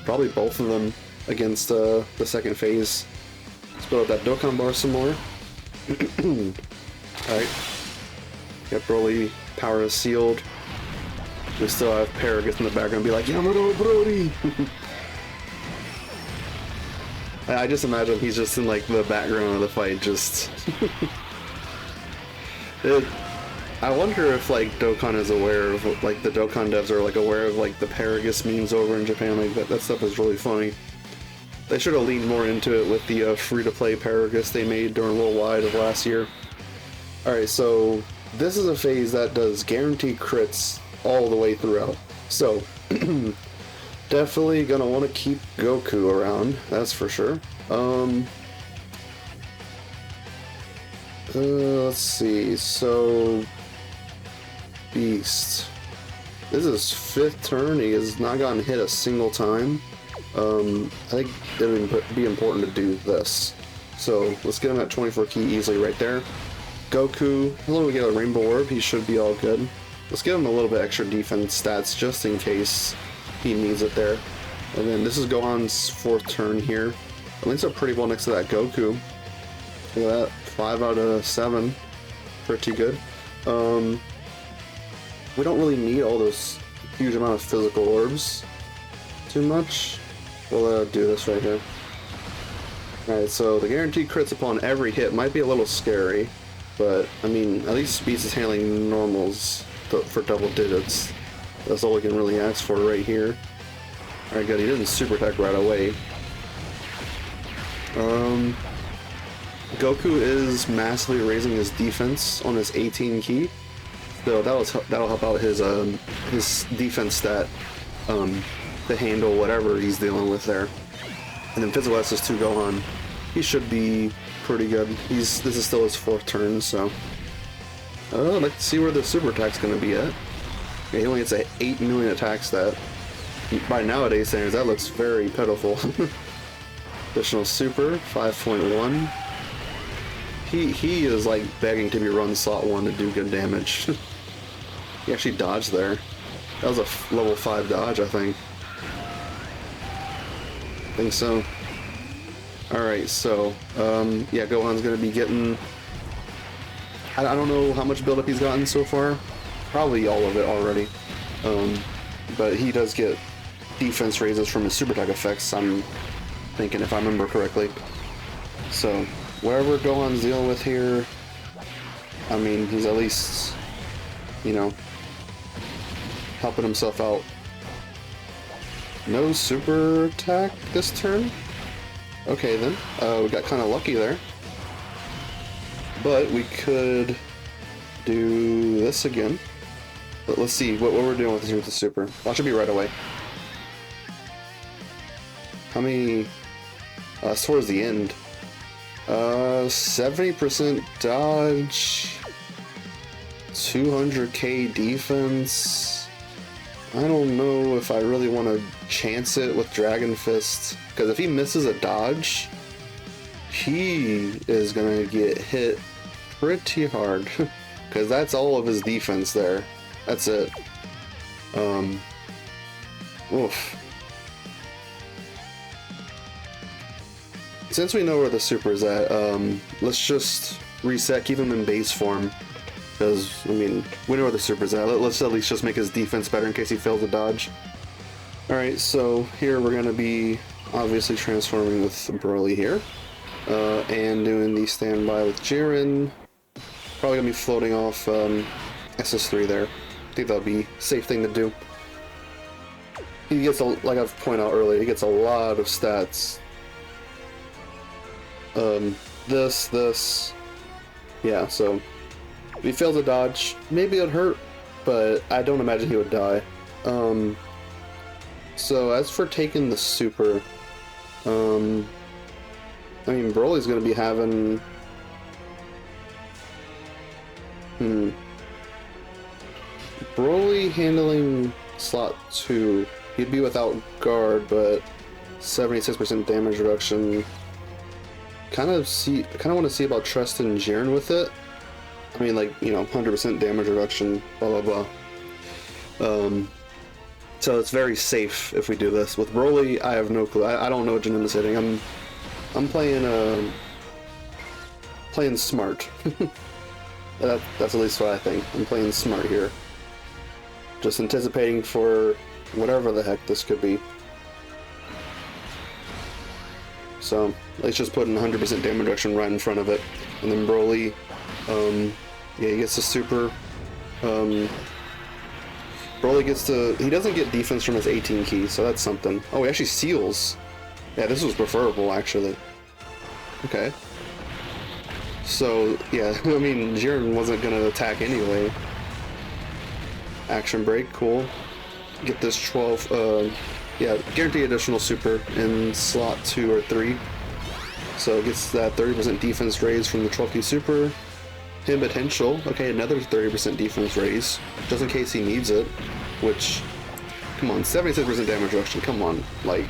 probably both of them, against the second phase. Let's build up that Dokkan bar some more. Alright. Got Broly, power is sealed. We still have Paragus in the background be like, Yamato Brody! I just imagine he's just in like the background of the fight, just. I wonder if like Dokkan is aware of, like the Dokkan devs are like aware of like the Paragus memes over in Japan. Like that stuff is really funny. They should have leaned more into it with the free-to-play Paragus they made during Worldwide of last year. Alright, so this is a phase that does guaranteed crits all the way throughout. So, definitely gonna want to keep Goku around, that's for sure. Let's see, so... Beast. This is his 5th turn, he has not gotten hit a single time. I think it would be important to do this. So let's get him at 24 key easily right there. Goku, as long as we get a Rainbow Orb, he should be all good. Let's give him a little bit extra defense stats just in case he needs it there. And then this is Gohan's 4th turn here. It links up pretty well next to that Goku. Look at that, 5 out of 7. Pretty good. We don't really need all those huge amount of physical orbs too much. We'll do this right here. Alright, so the guaranteed crits upon every hit might be a little scary, but I mean, at least Beast is handling normals for double digits. That's all we can really ask for right here. Alright, good, he didn't super attack right away. Goku is massively raising his defense on his 18 key, so that'll help out his defense stat. To handle whatever he's dealing with there. And then physical SS2 Gohan, he should be pretty good. This is still his 4th turn, so I'd like to see where the super attack's gonna be at. Yeah, he only gets an 8 million attack stat. By nowadays standards, that looks very pitiful. Additional super, 5.1. He is like begging to be run slot 1 to do good damage. He actually dodged there. That was a level 5 dodge, I think. I think so. Alright, so, yeah, Gohan's gonna be getting... I don't know how much buildup he's gotten so far. Probably all of it already. But he does get defense raises from his super attack effects, I'm thinking, if I remember correctly. So, whatever Gohan's dealing with here, I mean, he's at least, you know, helping himself out. No super attack this turn? Okay then, we got kind of lucky there. But we could do this again. But let's see what we're doing with the super. That should be right away. How many... it's towards the end. 70% dodge, 200k defense. I don't know if I really want to chance it with Dragon Fist, because if he misses a dodge, he is gonna get hit pretty hard, because that's all of his defense there. That's it. Oof. Since we know where the super is at, let's just reset, keep him in base form. Because, I mean, we know where the super's at. Let's at least just make his defense better in case he fails a dodge. Alright, so here we're going to be obviously transforming with Broly here. And doing the standby with Jiren. Probably going to be floating off SS3 there. I think that'll be a safe thing to do. He gets, like I've pointed out earlier, he gets a lot of stats. This. Yeah, so... if he fails a dodge, maybe it'd hurt, but I don't imagine he would die. So as for taking the super, I mean, Broly's gonna be having... Broly handling slot 2, he'd be without guard, but 76% damage reduction. Kind of want to see about trusting Jiren with it. I mean, like, you know, 100% damage reduction, blah blah blah. So it's very safe if we do this. With Broly, I have no clue. I don't know what Janim is hitting. I'm playing playing smart. That's at least what I think. I'm playing smart here. Just anticipating for whatever the heck this could be. So let's just put in 100% damage reduction right in front of it. And then Broly, yeah, he gets the super. Broly gets to, he doesn't get defense from his 18 key, so that's something. Oh, he actually seals. Yeah, this was preferable, actually. Okay. So, yeah, I mean, Jiren wasn't gonna attack anyway. Action break, cool. Get this 12, yeah, guarantee additional super in slot 2 or 3. So it gets that 30% defense raise from the 12 key super. Hit potential, okay, another 30% defense raise, just in case he needs it. Which, come on, 76% damage reduction, come on. Like,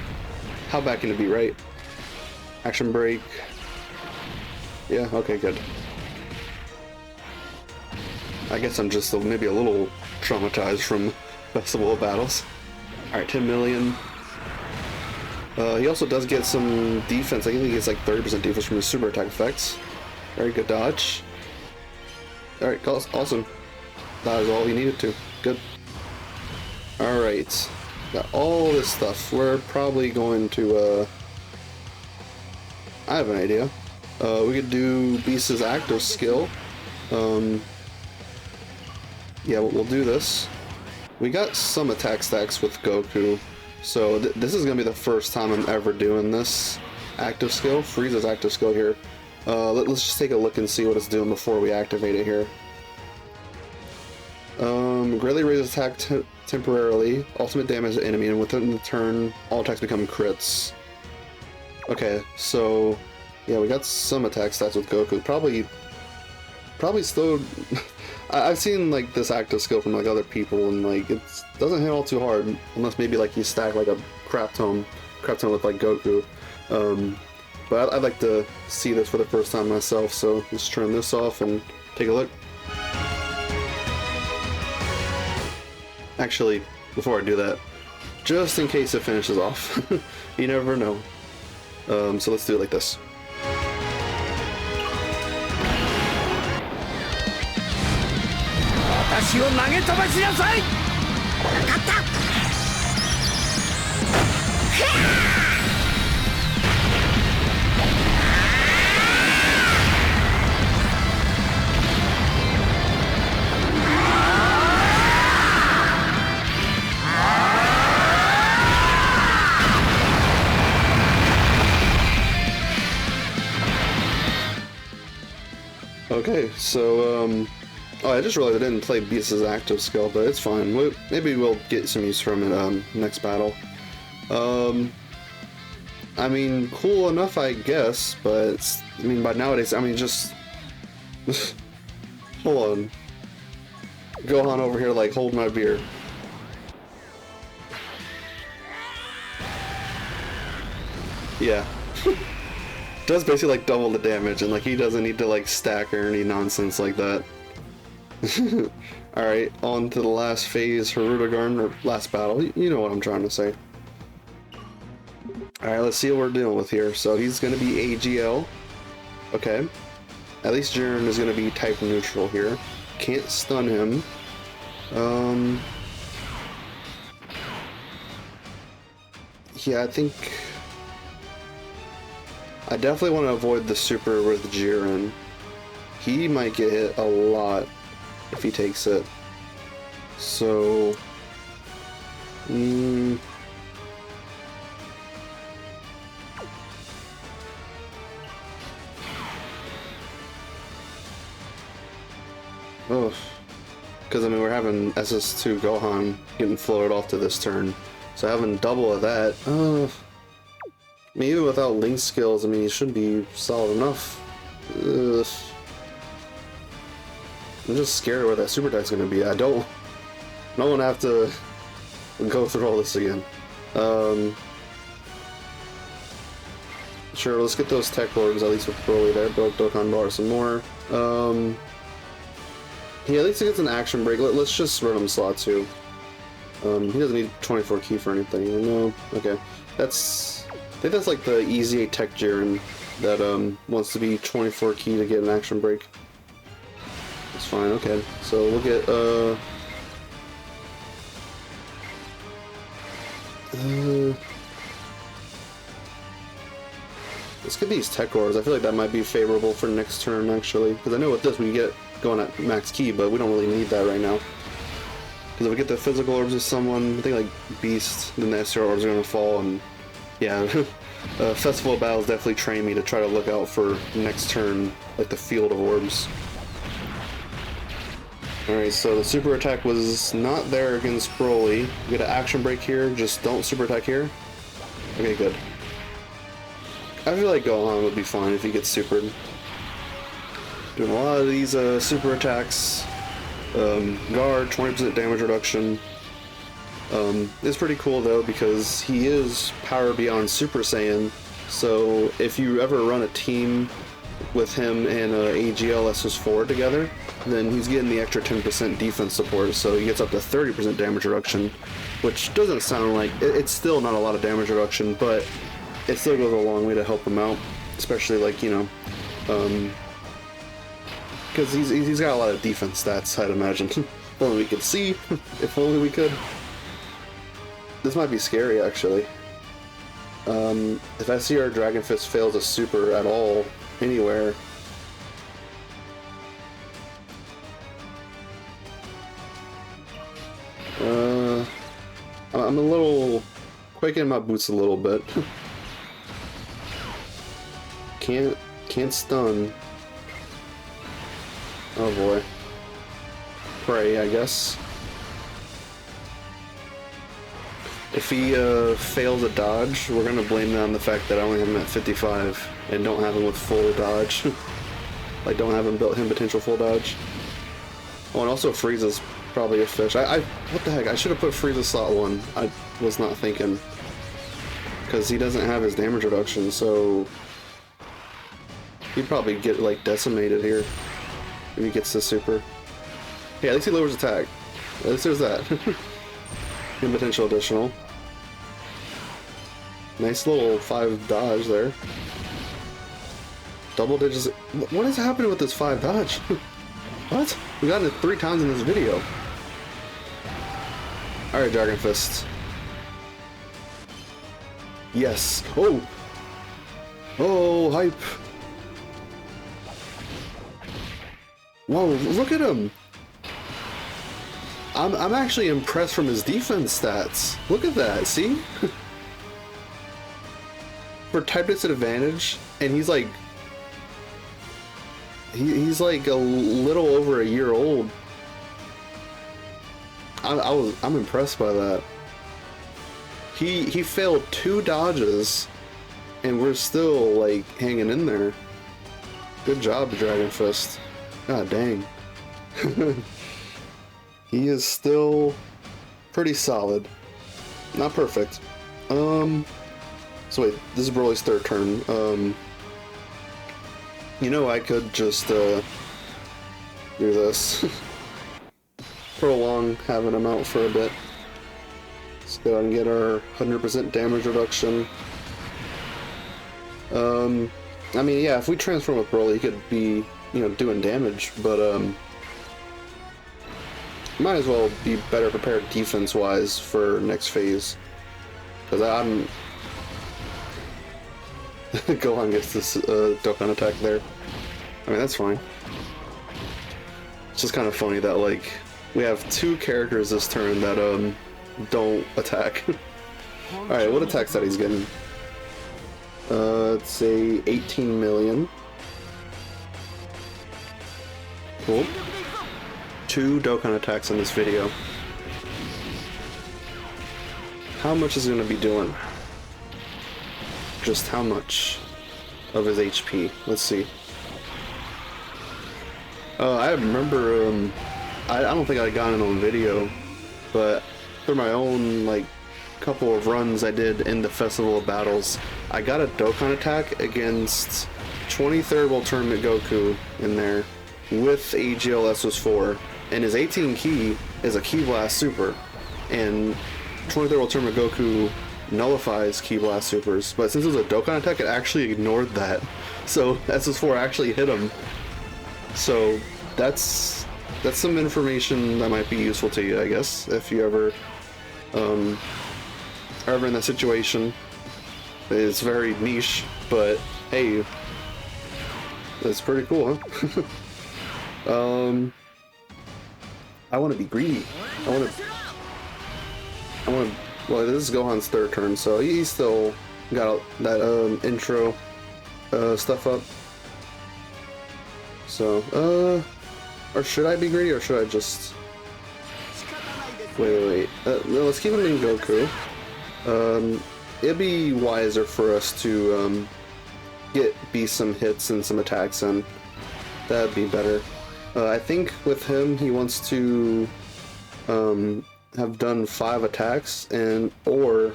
how bad can it be, right? Action break. Yeah, okay, good. I guess I'm just maybe a little traumatized from Festival of Battles. Alright, 10 million. He also does get some defense. I think he gets like 30% defense from his super attack effects. Very good dodge. Alright, awesome. That is all he needed to. Good. Alright. Got all this stuff. We're probably going to, I have an idea. We could do Beast's active skill. Yeah, we'll do this. We got some attack stacks with Goku, so this is gonna be the first time I'm ever doing this active skill, Frieza's active skill here. Let's just take a look and see what it's doing before we activate it here. Greatly raises attack temporarily, ultimate damage to enemy, and within the turn, all attacks become crits. Okay, so yeah, we got some attack stats with Goku. Probably still. I've seen like this active skill from like other people, and like it doesn't hit all too hard unless maybe like you stack like a crap tone with like Goku. But I'd like to see this for the first time myself, so let's turn this off and take a look. Actually, before I do that, just in case it finishes off, you never know. So let's do it like this. Okay, so, oh, I just realized I didn't play Beast's active skill, but it's fine. Maybe we'll get some use from it, next battle. I mean, cool enough, I guess, but, I mean, by nowadays, I mean, just... Hold on. Gohan over here, like, hold my beer. Yeah. Does basically like double the damage, and like he doesn't need to like stack or any nonsense like that. Alright, on to the last phase for Rudigarn, or last battle. You know what I'm trying to say. Alright, let's see what we're dealing with here. So he's going to be AGL. Okay. At least Jiren is going to be type neutral here. Can't stun him. Yeah, I think... I definitely want to avoid the super with Jiren. He might get hit a lot if he takes it. So... Oh. Because, I mean, we're having SS2 Gohan getting floated off to this turn. So having double of that... I mean, even without Link skills, I mean, he should be solid enough. Ugh. I'm just scared where that super attack's gonna be. I don't want to have to go through all this again. Sure, let's get those tech orbs, at least with Broly there. Dokkan bar some more. Yeah, at least he gets an action break. Let's just run him slot 2. He doesn't need 24 key for anything. No, okay. I think that's like the easy tech Jiren that wants to be 24 key to get an action break. It's fine, okay. So we'll get Let's get these tech ores. I feel like that might be favorable for next turn, actually. Because I know with this we get going at max key, but we don't really need that right now. Because if we get the physical orbs of someone, I think like Beast, then the SR orbs are going to fall, and yeah. Festival of Battles definitely trained me to try to look out for next turn, like the field of orbs. Alright, so the super attack was not there against Broly. We get an action break here, just don't super attack here. Okay, good. I feel like Gohan would be fine if he gets supered. Doing a lot of these super attacks. Guard, 20% damage reduction. It's pretty cool though because he is power beyond Super Saiyan. So if you ever run a team with him and AGL SS4 together, then he's getting the extra 10% defense support, so he gets up to 30% damage reduction, which doesn't sound like it's still not a lot of damage reduction, but it still goes a long way to help him out, especially like, you know, because he's got a lot of defense stats, I'd imagine. If only we could see. If only we could. This might be scary, actually. If I see our Dragon Fist fails a super at all, anywhere, I'm a little quaking in my boots a little bit. Can't stun. Oh boy. Pray, I guess. If he fails a dodge, we're gonna blame that on the fact that I only have him at 55 and don't have him with full dodge. Like, don't have him built him potential full dodge. Oh, and also Frieza's probably a fish. What the heck? I should have put Frieza slot 1. I was not thinking. Because he doesn't have his damage reduction, so he'd probably get, like, decimated here if he gets the super. Yeah, at least he lowers attack. At least there's that. And potential additional. Nice little 5 dodge there. Double digits. What is happening with this 5 dodge? What? We got it 3 times in this video. Alright, Dragon Fist. Yes. Oh! Oh, hype! Whoa, look at him! I'm actually impressed from his defense stats. Look at that, see? For type disadvantage, and he's like... He's like a little over a year old. I'm impressed by that. He failed 2 dodges, and we're still like hanging in there. Good job, Dragon Fist. God dang. He is still pretty solid. Not perfect. So wait, this is Broly's 3rd turn. You know, I could just do this. Prolong having him out for a bit. Let's go ahead and get our 100% damage reduction. I mean, yeah, if we transform with Broly, he could be, you know, doing damage, but might as well be better prepared defense-wise for next phase. Because I'm... Gohan gets this Dokkan attack there. I mean, that's fine. It's just kind of funny that, like, we have 2 characters this turn that, don't attack. Alright, what attack stat he's getting? Let's say 18 million. Cool. 2 Dokkan attacks in this video. How much is he going to be doing? Just how much of his HP? Let's see. I remember, I don't think I got it on video, but through my own, like, couple of runs I did in the Festival of Battles, I got a Dokkan attack against 23rd World Tournament Goku in there with AGL SS4, and his 18 key is a Ki Blast Super, and 23rd World Tournament Goku nullifies Ki Blast Supers, but since it was a Dokkan attack, it actually ignored that, so SS4 actually hit him. So that's some information that might be useful to you, I guess, if you ever are ever in that situation. It's very niche, but Hey, that's pretty cool, huh? I want to be greedy. I want to. Well, this is Gohan's third turn, so he's still got that intro stuff up. So, or should I be greedy, or should I just wait? No, let's keep him in Goku. It'd be wiser for us to be some hits and some attacks in. That'd be better. I think with him, he wants to have done 5 attacks and or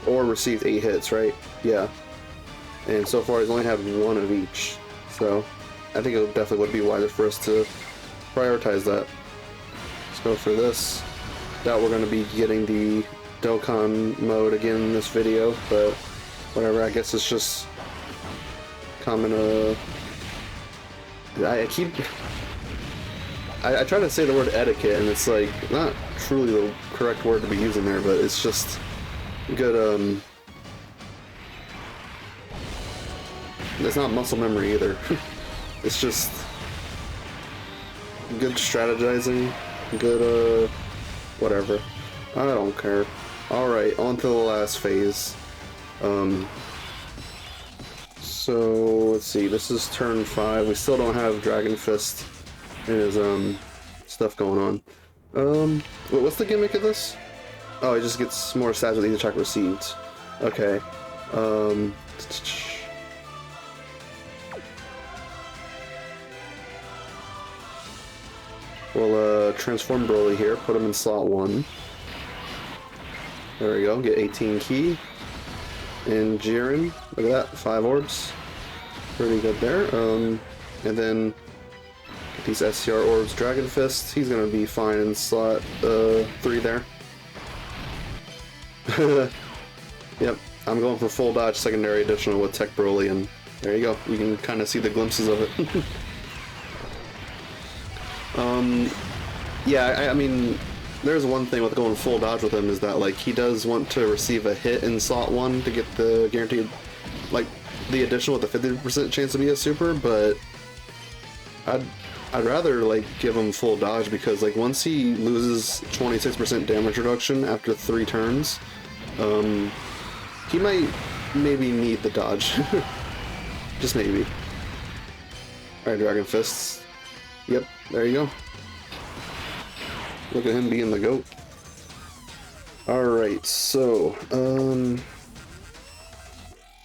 received 8 hits, right? Yeah. And so far, he's only had 1 of each. So I think it definitely would be wiser for us to prioritize that. Let's go for this. Doubt we're going to be getting the Dokkan mode again in this video, but whatever. I guess it's just common. I try to say the word etiquette, and it's like not truly the correct word to be using there, but it's just good. It's not muscle memory either. It's just good strategizing, good whatever. I don't care. All right, on to the last phase. So let's see. This is turn 5. We still don't have Dragon Fist and his stuff going on. What's the gimmick of this? Oh, he just gets more stats with each attack received. Okay. We'll transform Broly here. Put him in slot 1. There we go. Get 18 ki. And Jiren. Look at that. 5 orbs. Pretty good there. And then get these SCR orbs. Dragon Fist. He's gonna be fine in slot 3 there. Yep. I'm going for full dodge secondary additional with Tech Broly, and there you go. You can kind of see the glimpses of it. Yeah, I mean, there's one thing with going full dodge with him is that, like, he does want to receive a hit in slot 1 to get the guaranteed, like, the additional with the 50% chance to be a super, but I'd rather, like, give him full dodge because, like, once he loses 26% damage reduction after 3 turns, he might maybe need the dodge. Just maybe. Alright, Dragon Fists. Yep, there you go. Look at him being the GOAT. Alright, so,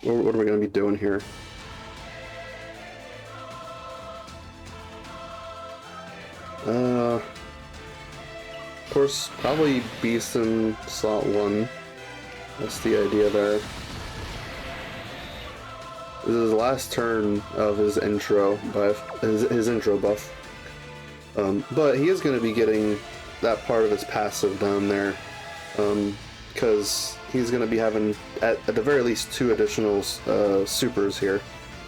what are we going to be doing here? Of course, probably Beast in slot 1. That's the idea there. This is the last turn of his intro buff, his intro buff. But he is going to be getting that part of his passive down there, because he's going to be having at the very least 2 additional supers here.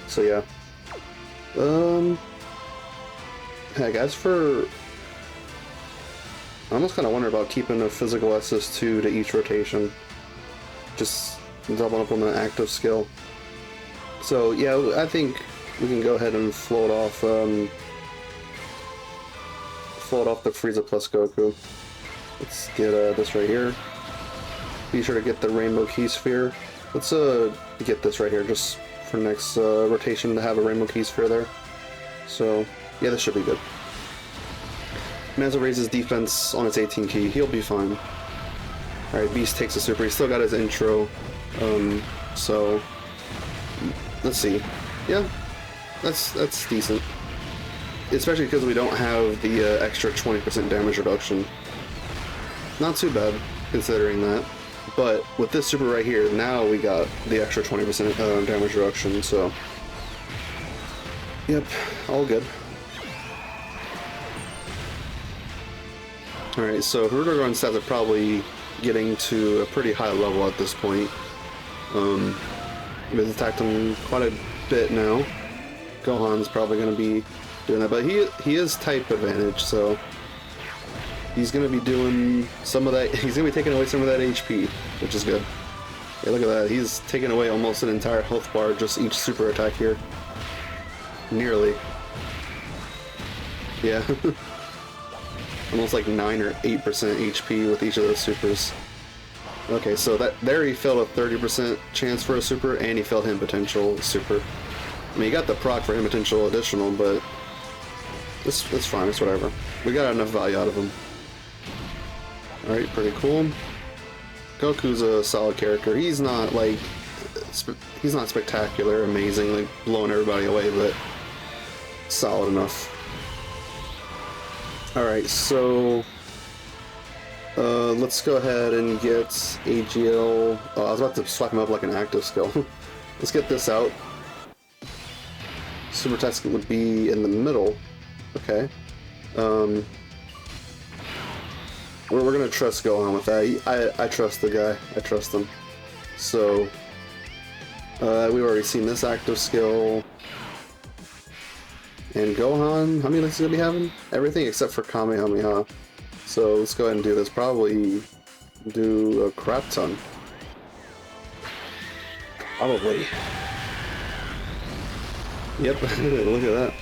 So yeah. Heck, as for, I almost kind of wonder about keeping a physical SS2 to each rotation, just double up on the active skill. So yeah, I think we can go ahead and float off the Frieza plus Goku. Let's get this right here. Be sure to get the Rainbow Key Sphere. Let's get this right here just for next rotation to have a Rainbow Key Sphere there. So yeah, this should be good. Manzo raises defense on its 18 ki. He'll be fine. Alright, Beast takes a super. He's still got his intro. So let's see. Yeah, that's decent. Especially because we don't have the extra 20% damage reduction. Not too bad, considering that. But with this super right here, now we got the extra 20% damage reduction, so... Yep, all good. Alright, so Hirudegar's stats are probably getting to a pretty high level at this point. We've attacked him quite a bit now. Gohan's probably going to be doing that, but he is type advantage, so he's going to be doing some of that. He's going to be taking away some of that HP, which is good. Hey, look at that. He's taking away almost an entire health bar just each super attack here. Nearly. Yeah. Almost like 9 or 8% HP with each of those supers. Okay, so there he failed a 30% chance for a super, and he failed him potential super. I mean, he got the proc for him potential additional, but it's fine, it's whatever. We got enough value out of him. Alright, pretty cool. Goku's a solid character. He's not like, he's not spectacular, amazing, like blowing everybody away, but solid enough. Alright, so let's go ahead and get AGL. Oh, I was about to swap him up like an active skill. Let's get this out. Super test would be in the middle. Okay. We're gonna trust Gohan with that. I trust the guy. I trust him. So we've already seen this active skill. And Gohan, how many licks is he gonna be having? Everything except for Kamehameha. So let's go ahead and do this. Probably do a crap ton. Probably. Yep, look at that.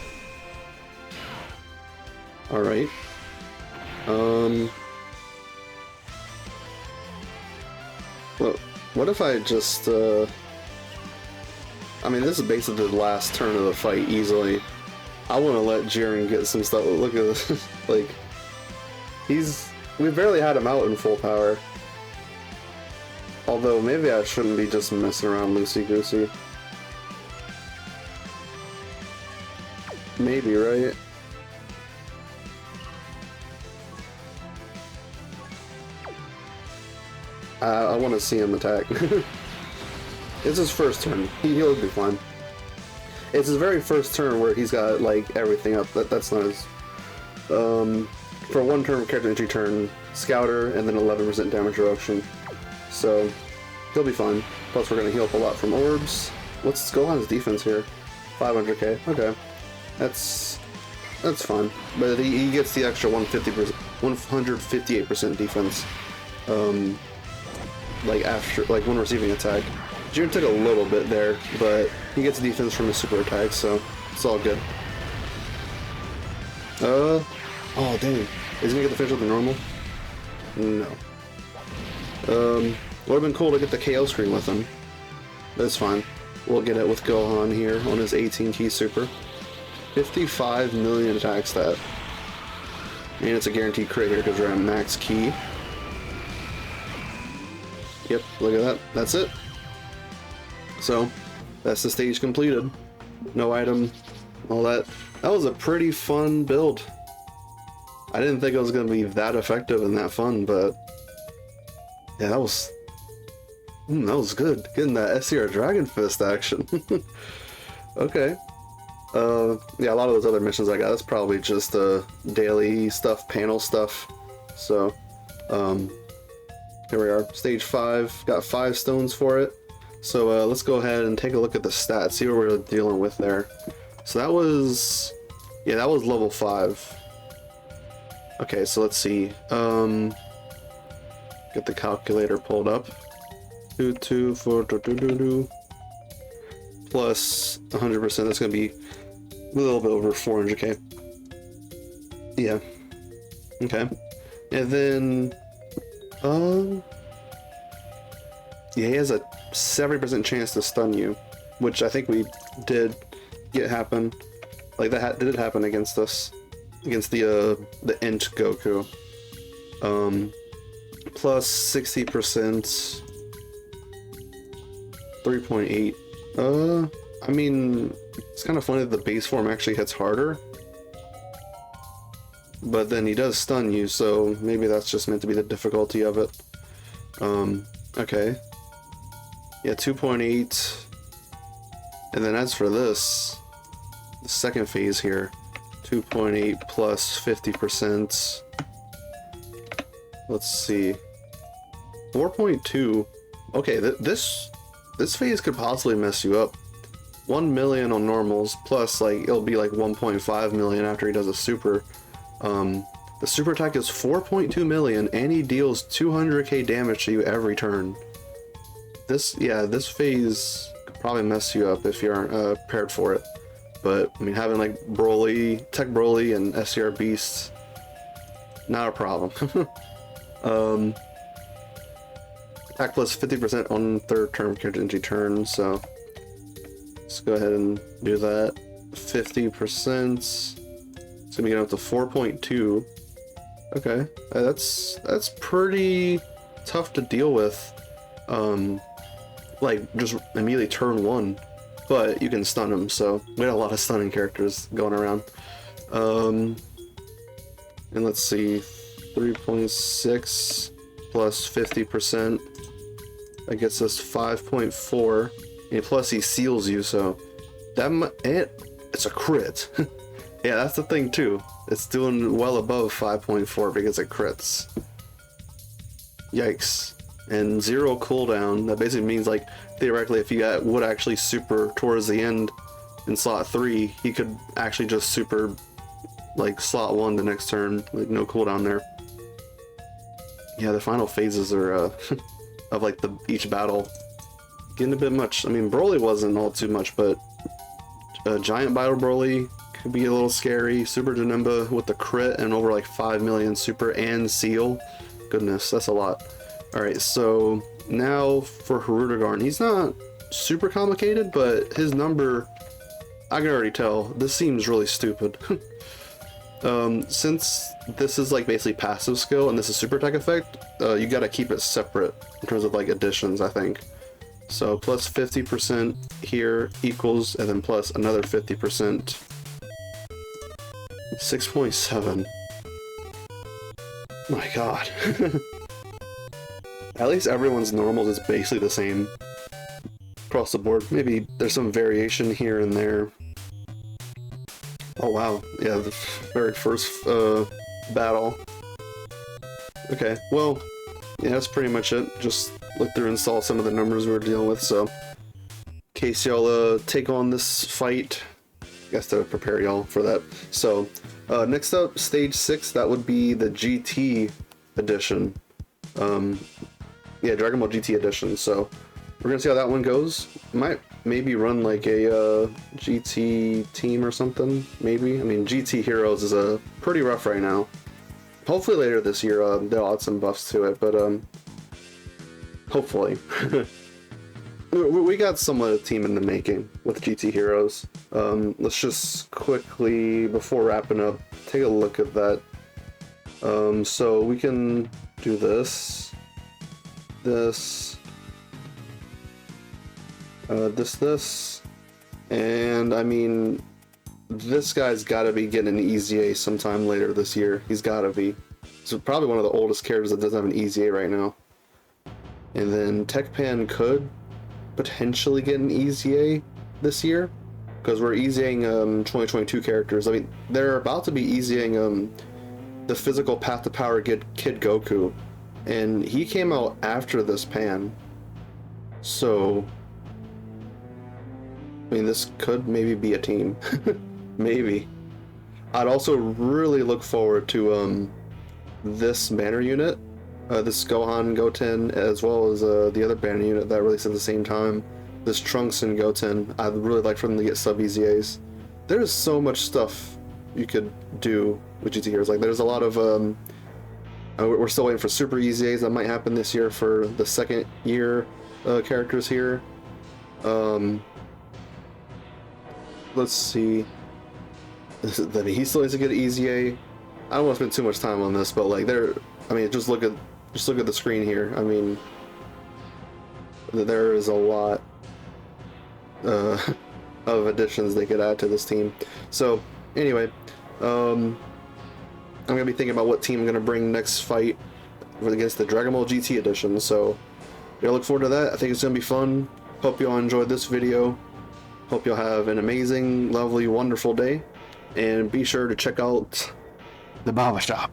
Alright. Well, what if I just, I mean, this is basically the last turn of the fight, easily. I want to let Jiren get some stuff. Look at this. Like, we barely had him out in full power. Although, maybe I shouldn't be just messing around loosey-goosey. Maybe, right? I want to see him attack. It's his first turn. He'll be fine. It's his very first turn where he's got like everything up. That's not his. For one turn character entry turn, Scouter, and then 11% damage reduction. So he'll be fine. Plus we're gonna heal up a lot from orbs. What's Gohan's defense here? 500k. Okay, that's fine. But he gets the extra 158% defense. Like after, like when receiving attack. Jiren took a little bit there, but he gets defense from his super attack, so it's all good. Oh dang. Is he gonna get the finish with the normal? No. Would have been cool to get the KO screen with him. That's fine. We'll get it with Gohan here on his 18 key super. 55 million attack stat. And it's a guaranteed crit here because we're at max key. Yep, look at that. That's it. So, that's the stage completed. No item, all that. That was a pretty fun build. I didn't think it was going to be that effective and that fun, but yeah, that was good. Getting that SCR Dragon Fist action. Okay. Yeah, a lot of those other missions I got, that's probably just daily stuff, panel stuff. So, here we are, stage 5, got 5 stones for it. So let's go ahead and take a look at the stats, see what we're dealing with there. So that was, yeah, that was level 5. Okay, so let's see. Get the calculator pulled up. 224 plus 100%. That's gonna be a little bit over 400k. Yeah. Okay. And then, yeah, he has a 70% chance to stun you, which I think we did get happen. Like that did happen against us, against the Int Goku. Plus 60%, 3.8. I mean, it's kind of funny that the base form actually hits harder, but then he does stun you, so maybe that's just meant to be the difficulty of it. Okay. Yeah, 2.8. And then as for this, the second phase here, 2.8 plus 50%. Let's see. 4.2. Okay, this phase could possibly mess you up. 1 million on normals, plus like it'll be like 1.5 million after he does a super. The super attack is 4.2 million, and he deals 200k damage to you every turn. this phase could probably mess you up if you aren't prepared for it. But I mean, having like Broly, Tech Broly, and SCR Beasts, not a problem. Attack plus 50% on third term contingency turn, so let's go ahead and do that. 50%. It's gonna be getting up to 4.2. Okay, that's pretty tough to deal with. Like just immediately turn 1, but you can stun him. So we had a lot of stunning characters going around. And let's see, 3.6 plus 50%. That gets us 5.4. And plus he seals you, so it's a crit. Yeah, that's the thing too. It's doing well above 5.4 because it crits. Yikes. And 0 cooldown. That basically means, like, theoretically, if you would actually super towards the end in slot 3, he could actually just super, like, slot 1 the next turn, like no cooldown there. Yeah, the final phases are of like each battle getting a bit much. I mean, Broly wasn't all too much, but Giant Battle Broly could be a little scary. Super Janemba with the crit and over like 5 million super and seal. Goodness, that's a lot. Alright, so now for Hirudegarn. He's not super complicated, but his number, I can already tell, this seems really stupid. Since this is like basically passive skill and this is super attack effect, you gotta keep it separate in terms of like additions, I think. So plus 50% here equals, and then plus another 50%. 6.7. My god. At least everyone's normals is basically the same across the board. Maybe there's some variation here and there. Oh wow, yeah, the very first battle. Okay, well, yeah, that's pretty much it. Just look through and saw some of the numbers we were dealing with, so in case y'all take on this fight, I guess to prepare y'all for that. So next up, stage 6, that would be the GT edition. Yeah, Dragon Ball GT edition. So we're gonna see how that one goes. Might maybe run like a GT team or something, maybe. I mean, GT Heroes is pretty rough right now. Hopefully later this year they'll add some buffs to it, but hopefully. We got somewhat a team in the making with GT Heroes. Let's just quickly, before wrapping up, take a look at that. So we can do this, and I mean, this guy's gotta be getting an EZA sometime later this year. He's gotta be. He's probably one of the oldest characters that doesn't have an EZA right now. And then Tekpan could potentially get an EZA this year, because we're EZAing 2022 characters. I mean, they're about to be EZAing the physical Path to Power Kid Goku, and he came out after this pan, so I mean, this could maybe be a team. Maybe. I'd also really look forward to this banner unit, this Gohan Goten, as well as the other banner unit that released at the same time, this Trunks and Goten. I'd really like for them to get sub EZAs. There's so much stuff you could do with GT Heroes. Like, there's a lot of we're still waiting for super EZAs that might happen this year for the second year characters here. Let's see. He still needs to get an EZA. I don't want to spend too much time on this, but like I mean, just look at the screen here. I mean, there is a lot of additions they could add to this team. So anyway, I'm gonna be thinking about what team I'm gonna bring next fight against the Dragon Ball GT edition. So yeah, look forward to that. I think it's gonna be fun. Hope you all enjoyed this video. Hope you'll have an amazing, lovely, wonderful day, and be sure to check out The barbershop.